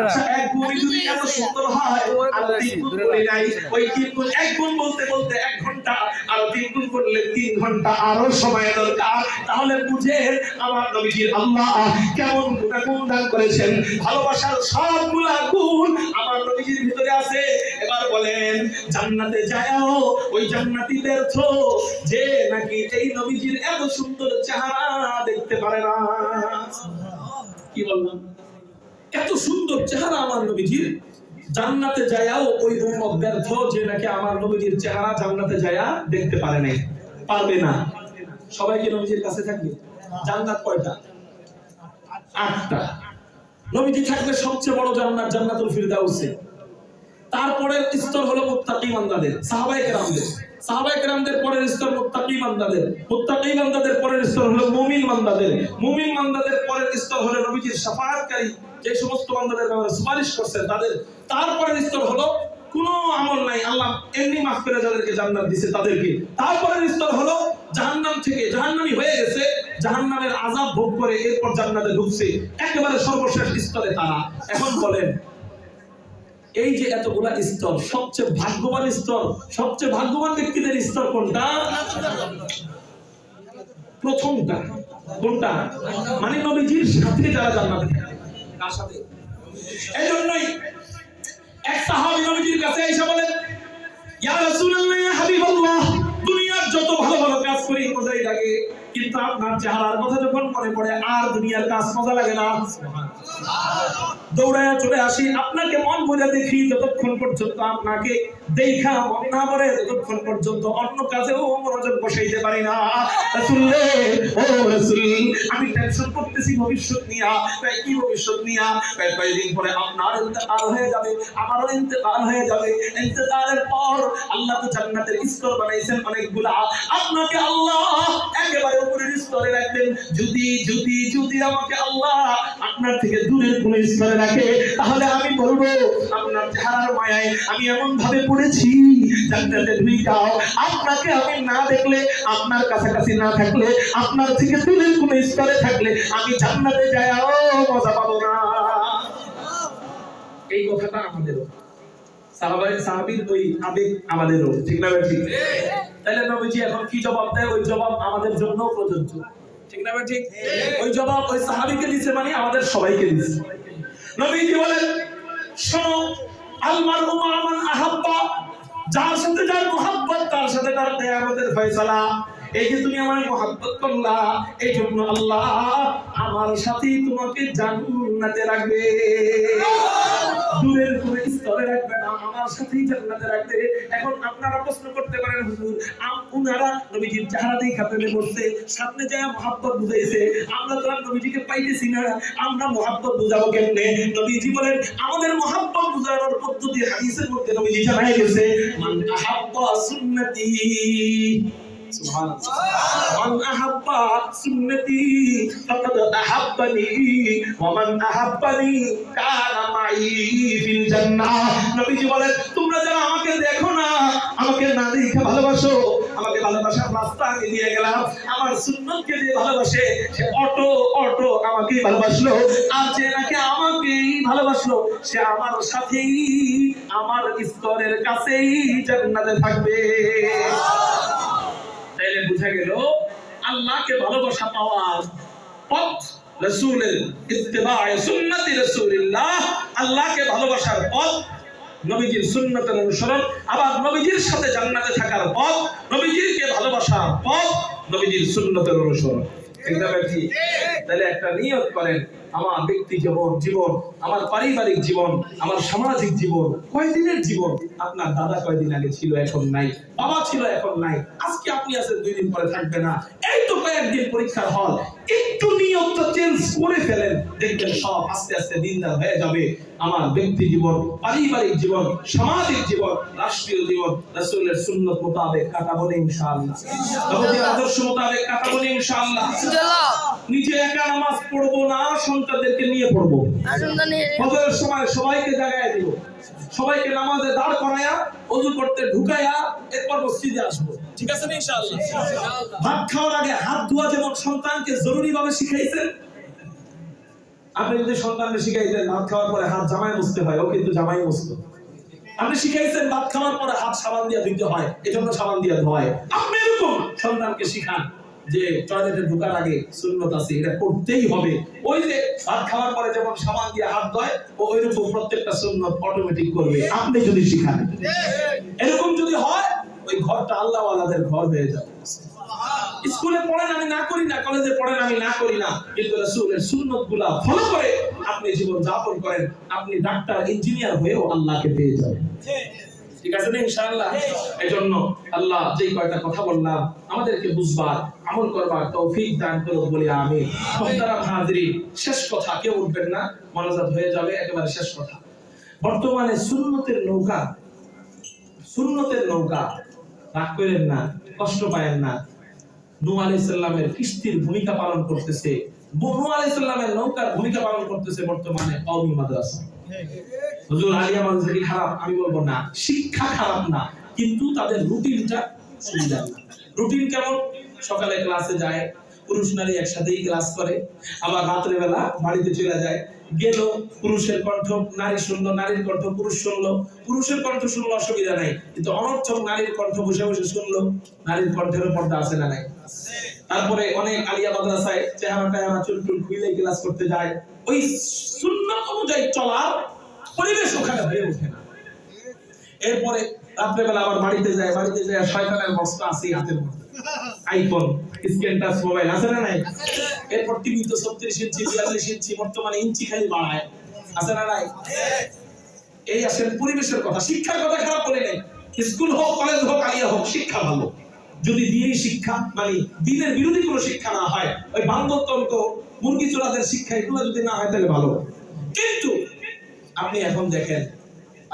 আচ্ছা, এক গুণ যদি এত সুন্দর হয়, আর তিন গুণ বলি নাই, ওই তিন গুণ, এক গুণ বলতে বলতে 1 ঘন্টা, আর তিন গুণ করলে 3 ঘন্টা আরো সময় দরকার। তাহলে বুঝেন আমার নবীজির আল্লাহ কেমন গুণ দান করেছেন, ভালোবাসার সবগুলা গুণ আমার নবীজির ভিতরে আছে। এবার বলেন, জান্নাতে যাও ওই জান্নাতীদের তো যে নাকি এই নবীজির এত সুন্দর চেহারা দেখতে পারে না। কি বললাম? এত সুন্দর চেহারা আমার নবীজির, জান্নাতে যাও ওই উম্মত ব্যর্থ যে নাকি আমার নবীজির চেহারা জান্নাতে যায়া দেখতে পারে না, পারবে না। সবাই কি নবীজির কাছে থাকবে? জান্নাত কয়টা? 8টা। নবীজি থাকবে সবচেয়ে বড় জান্নাত, জান্নাতুল ফিরদাউসে। তারপরের স্তর হলো মুত্তাকি বান্দাদের, সাহাবায়ে কেরামদের। সাহাবায়ে কেরামদের পরের স্তর মুত্তাকি বান্দাদের, মুত্তাকি বান্দাদের পরের স্তর হলো মুমিন বান্দাদের, মুমিন বান্দাদের পরের স্তর হলো নবীজির শাফাআতকারী, যে সমস্ত বান্দাদের ব্যাপারে সুপারিশ করছেন তাদের। তারপরের স্তর হলো কোনো আমল নাই, আল্লাহ এমনি মাফ করে যাদেরকে জান্নাত দিয়েছে তাদেরকে। তারপরের স্তর হলো জাহান্নাম থেকে, জাহান্নামী হয়ে গেছে, জাহান্নামের আযাব ভোগ করে এরপর জান্নাতে ঢুকছে, একেবারে সর্বশেষ স্তরে তারা। এখন বলেন, এই যে এতগুলা স্তর, সবচেয়ে ভাগ্যবান স্তর, সবচেয়ে ভাগ্যবান ব্যক্তিদের স্তর কোনটা? প্রথমটা। কোনটা? মানে নবীজির সাথে যারা জান্নাতে থাকে। কার সাথে? এইজন্যই এক সাহাবী নবীজির কাছে এসে বলেন, ইয়া রাসূলুল্লাহ, ইয়া হাবিবাল্লাহ, দুনিয়ার যত ভালো ভালো কাজ করি মজাই লাগে, কিন্তু আপনার চেহারার কথা যখন মনে পড়ে আর দুনিয়ার কাজ মজা লাগে না। দৌড়ায় চলে আসি, আপনাকে মন ভরে দেখি, যতক্ষণ পর্যন্ত আপনাকে দেখা মন না ভরে ততক্ষণ পর্যন্ত অন্য কাজেও মনোযোগ বসাইতে পারি না। রাসূলে, ও রাসূল, আমি টেনশন করতেছি ভবিষ্যৎ নিয়া। তাই কি ভবিষ্যৎ নিয়া? কয়েকদিন পরে আপনার ইন্তেকাল হয়ে যাবে, আমারও ইন্তেকাল হয়ে যাবে। ইন্তেকালের পর আল্লাহ তো জান্নাতের স্তর বানাইছেন অনেকগুলা, আপনাকে আল্লাহ একেবারে উপরের স্তরে রাখবেন। যদি যদি যদি আমাকে আল্লাহ আপনার থেকে দূরের কোন স্তরে রাখে, তাহলে আমি বলবো আপনার চেহারার মায়ায় আমি এমন ভাবে পড়েছি, জান্নাতে ঢুইকাও আপনাকে আমি না দেখলে, আপনার কাছাকাছি না থাকলে, আপনার থেকে দূরের কোন স্তরে থাকলে আমি জান্নাতে যাইও মজা পাবো না। এই কথাটা আমাদেরও, সাহাবীর ওই আবেগ আমাদেরও, ঠিক না ঠিক? তাহলে নবীজি এখন কি জবাব দেয়, ওই জবাব আমাদের জন্য প্রযোজ্য, ঠিক না ঠিক? ওই জবাব ওই সাহাবীকে দিয়েছে, মানে আমাদের সবাইকে দিয়েছে। নবীজি বলেন, শোনো, আল মারউ মা মান আহাব্বা, যার সাথে যার মুহাব্বত তার সাথে তার কিয়ামতের ফয়সালা। এই যে তুমি আমার মুহাব্বত করলা, এই জন্য আল্লাহ আমার সাথে তোমাকে জান্নাতে রাখবে, দূরের কোন স্তরে রাখবে না, আমার সাথেই জান্নাতে রাখবে। এখন আপনারা প্রশ্ন করতে পারেন, হুজুর আপনারা নবীজির চেহারা দেখা প্রেমে পড়ছে, সামনে যায় মুহাব্বত বুঝাইছে, আমরা তো আর নবীজিকে পাইতেছি না, আমরা মুহাব্বত বুঝাবো কেমনে? নবীজি বলেন, আমাদের মুহাব্বত বুঝানোর পদ্ধতি হাদিসের মধ্যে নবীজি জানাই গেছে, মান আহাব্বা সুন্নতি, সুবহানাল্লাহ। মান আহাব্বা সুন্নতি ফাকাদ আহাব্বানি ওয়া মান আহাব্বানি কানা মাই ফিল জান্নাহ। নবীজি বলেন, তোমরা যারা আমাকে দেখো না, আমাকে না দেখে ভালোবাসো, আমাকে ভালোবাসার রাস্তা আমি দিয়ে গেলাম, আমার সুন্নতকে দিয়ে ভালোবাসে, সে অটো আমাকেই ভালোবাসলো। আর যে নাকি আমাকেই ভালোবাসলো, সে আমার সাথেই আমার স্তরের কাছেই জান্নাতে থাকবে। তাইলে বুঝা গেল আল্লাহকে ভালোবাসা পাওয়ার পথ রাসূলের ইত্তিবায়ে সুন্নতি রাসূলিল্লাহ। আল্লাহকে ভালোবাসার পথ নবীজির সুন্নতের অনুসরণ, আবার নবীজির সাথে জান্নাতে থাকার পথ, নবীজিকে ভালোবাসার পথ নবীজির সুন্নতের অনুসরণ। তাহলে একটা নিয়ত করেন, আমার ব্যক্তি জীবন, আমার পারিবারিক জীবন, আমার সামাজিক জীবন, কয়দিনের জীবন? আপনার দাদা কয়দিন আগে ছিল, এখন নাই, বাবা ছিল, এখন নাই, আজকে আপনি আছেন, 2 দিন পরে থাকবে না। এই তো কয়েকদিন পরীক্ষার হল, একটু নিয়তটা চেঞ্জ করে ফেলেন, দেখবেন সব আস্তে আস্তে দিনদার হয়ে যাবে। আমার ব্যক্তি জীবন, পারিবারিক জীবন, সামাজিক জীবন, রাষ্ট্রীয় জীবন রাসূলের সুন্নাত মোতাবেক কাটাবো ইনশাআল্লাহ। নবীর আদর্শ মোতাবেক কাটাবো ইনশাআল্লাহ। নিজে একা নামাজ পড়বো না, সন্তানদেরকে নিয়ে পড়বো। ফজরের সময় সবাইকে জাগায় দিব, সবাইকে নামাজে দাঁড় করায়া ওযু করতে ঢুকায়া এরপর মসজিদে আসবো। ঠিক আছে না ইনশাআল্লাহ? ভাত খাওয়ার আগে হাত ধোয়া যেমন সন্তানকে জরুরি ভাবে শিখাইছেন, আপনি যদি সন্তানকে শিখাইতেন ভাত খাওয়ার পরে হাত জামায় মুছতে হয়, ও কিন্তু জামাই মুছতো। আপনি শিখাইছেন ভাত খাওয়ার পরে হাত সাবান দিয়ে ধুইতে হয়, এজন্য সাবান দিয়ে ধোয়। আপনি এরকম সন্তানকে শিখান যে টয়লেটে ঢোকার আগে সুন্নত আছে, এটা করতেই হবে। ওই যে ভাত খাওয়ার পরে যেমন সাবান দিয়ে হাত ধোয়, ও ওইরকম প্রত্যেকটা সুন্নত অটোমেটিক করবে আপনি যদি শিখান। এরকম যদি হয়, ওই ঘরটা আল্লাহওয়ালাদের ঘর হয়ে যাবে। স্কুলে পড়েন আমি না করি না, কলেজে পড়েন আমি না করি না, কিন্তু রাসূলের সুন্নতগুলো ফলো করে আপনি জীবন যাপন করেন, আপনি ডাক্তার ইঞ্জিনিয়ার হয়েও আল্লাহকে পেয়ে যাবেন। ঠিক আছে না ইনশাআল্লাহ? এজন্য আল্লাহ যেই কয়টা কথা বললাম আমাদেরকে বুঝবার, আমল করবার তৌফিক দান করুন বলি আমিন। মুহতারাম হাজিরিন, শেষ কথা, কেউ উঠবেন না, মনোজাত হয়ে যাবে, একেবারে শেষ কথা। বর্তমানে সুন্নতের নৌকা, রাগ করেন না, কষ্ট পায়েন না, নূহ আলাইহিস সালামের কিস্তির ভূমিকা পালন করতেছে, নূহ আলাইহিস সালামের নৌকার ভূমিকা পালন করতেছে বর্তমানে কওমি মাদ্রাসা। হুজুর আলিয়া মাদ্রাসা কি খারাপ? আমি বলবো না, শিক্ষা খারাপ না, কিন্তু তাদের রুটিনটা সুবিধা না। রুটিন কেমন? সকালে ক্লাসে যায়, পুরুষ নারী একসাথেই ক্লাস করে, আবার রাত্রে বেলা বাড়িতে চলে যায়, গেল, পুরুষের কণ্ঠ নারী শুনলো, নারীর কণ্ঠ পুরুষ শুনলো, পুরুষের কণ্ঠ শুনলো, অসুবিধা নাই, কিন্তু অনর্থক নারীর কণ্ঠ বসে বসে শুনলো, নারীর কণ্ঠের পর্দা আছে না নাই? তারপরে অনেক আলিয়া মাদ্রাসায় চেহারা চুল খুলে ক্লাস করতে যায়, ওই সুন্নাত অনুযায়ী চলার পরিবেশ ওখানে হয়ে ওঠে না। এরপরে রাত্রেবেলা আবার বাড়িতে যায় শয়তানের বস্তা আছে হাতের মধ্যে, আইফোন, স্ক্রিন টাচ মোবাইল আছে না নাই? এরপর টিভি তো 36 ইঞ্চি 42 ইঞ্চি, বর্তমানে ইঞ্চি খালি বাড়ায়, আছে না নাই? এই আসেন পরিবেশের কথা, শিক্ষার কথা খারাপ বলে নাই। স্কুল হোক, কলেজ হোক, আলিয়া হোক, শিক্ষা ভালো, যদি দিয়েই শিক্ষা, মানে দিনের বিরোধী কোনো শিক্ষা না হয়, ওই বান্দরতন্ত্র, মুরগি চোরাদের শিক্ষা, এগুলো যদি না হয় তাহলে ভালো। কিন্তু আপনি এখন দেখেন,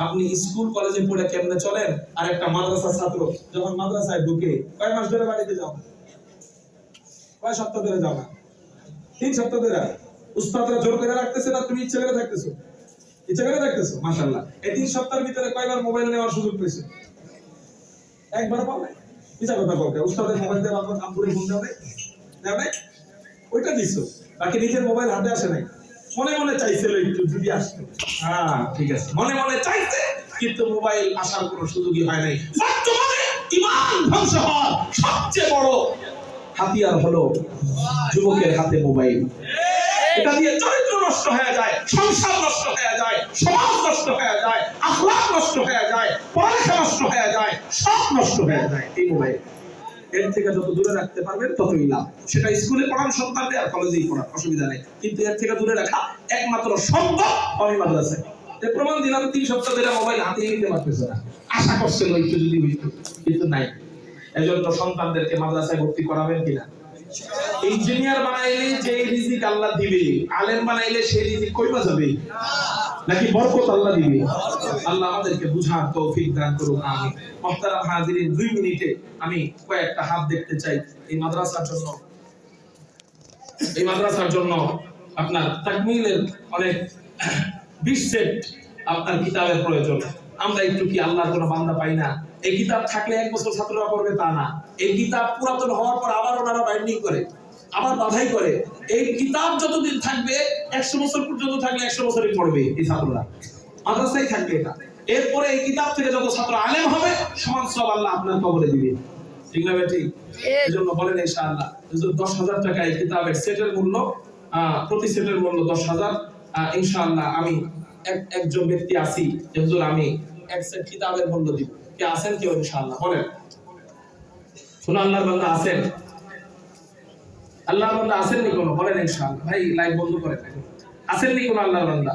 আপনি স্কুল কলেজে পড়ে কেমনে চলেন, আর একটা মাদ্রাসা ছাত্র যখন মাদ্রাসায় ঢুকে, কয় মাস ধরে বাড়িতে যাও, কয় সপ্তাহ ধরে যাও না, 3 সপ্তাহ ধরে উস্তাদরা জোর করে রাখতেছে না, তুমি ইচ্ছা করে থাকতেছো? মাশাআল্লাহ। এই 3 সপ্তাহের ভিতরে কয়বার মোবাইল নেওয়ার সুযোগ পেয়েছো? একবার পাও নাই? কিসা কথা বলতে, উস্তাদের মোবাইল দিয়ে আপনার কাম করে ফোন দাও নাই, ওইটা দিছো, বাকি নিজের মোবাইল হাতে আসে নাই। মনে মনে চাইছিল একটু যদি আসতো, হ্যাঁ ঠিক আছে, মনে মনে চাইছে, কিন্তু মোবাইল আসার কোনো সুযোগই হয় নাই। বর্তমানে ঈমান ধ্বংস হওয়ার সবচেয়ে বড় হাতিয়ার হলো যুবকের হাতে মোবাইল। এটা দিয়ে চরিত্র নষ্ট হয়ে যায়, সংসার নষ্ট হয়ে যায়, সমাজ নষ্ট হয়ে যায়, আখলাক নষ্ট হয়ে যায়, পড়ালেখা নষ্ট হয়ে যায়, সব নষ্ট হয়ে যায় এই মোবাইল। এর থেকে যত দূরে রাখতে পারবেন ততই লাভ। সেটা স্কুলে পড়ান সন্তানদের, আর কলেজেই পড়ান, অসুবিধা নেই, কিন্তু এর থেকে দূরে রাখা একমাত্র সম্ভব কওমি মাদ্রাসায়। এর প্রমাণ দিলাম, 3 সপ্তাহ ধরে মোবাইল হাতে নিতে পারতেছে না, আশা করছিল একটু যদি হইতো, কিন্তু নাই। এজন্য সন্তানদেরকে মাদ্রাসায় ভর্তি করাবেন কিনা? ইঞ্জিনিয়ার বানাইলে যে রিজিক আল্লাহ দিবে, আলেম বানাইলে সেই রিজিক কইবা যাবে? নাকি বরকত আল্লাহ দিবে? আল্লাহ আমাদেরকে বুঝার তৌফিক দান করুন, আমিন। মুহতারাম হাজিরিন, 2 মিনিটে আমি কয়েকটা হাত দেখতে চাই এই মাদ্রাসার জন্য। এই মাদ্রাসার জন্য আপনার তাকমিলের অনেক 20 সেট আপনার কিতাবের প্রয়োজন। আমরা একটু কি আল্লাহর কোনো বান্দা পাই না? এই কিতাব থাকলে 1 বছর ছাত্ররা পড়বে তা না। এই কিতাব পুরাতন হওয়ার পর আবার ওনারা বাইন্ডিং করে, আবার বাধাই করে। এই কিতাব যতদিন থাকবে, 100 বছর পর্যন্ত থাকলে 100 বছরই পড়বে এই ছাত্ররা, মাদ্রাসায় থাকবে এটা। এরপরে এই কিতাব থেকে যত ছাত্র আলেম হবে, সমান সব আল্লাহ আপনার কবরে দিবে। ঠিক না ঠিক? এজন্য বলেন ইনশাআল্লাহ 10,000 টাকা এই কিতাবের সেটের মূল্য, প্রতি সেটের মূল্য 10,000। ইনশাআল্লাহ আমি একজন ব্যক্তি আছি যে হুজুর আমি এক সেট কিতাবের মূল্য দিব। কে আছেন কেউ? ইনশাআল্লাহ বলেন। শুনুন, আল্লাহর বান্দা আছেন? আল্লাহর বান্দা আছেন নি কোনো? বলেন ইনশাআল্লাহ। ভাই লাইভ বন্ধ করেন। আছেন নি কোনো আল্লাহর বান্দা?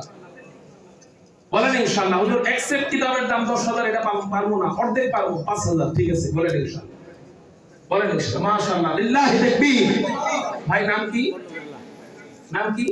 বলেন ইনশাআল্লাহ। হুজুর এক সেট কিতাবের দাম 10,000, এটা পারবো না, অর্ধেক পারবো, 5,000। ঠিক আছে, বলেন ইনশাআল্লাহ। বলেন ইনশাআল্লাহ। মাশাআল্লাহ, লিল্লাহি তাকবীর। ভাই নাম কি? নাম কি?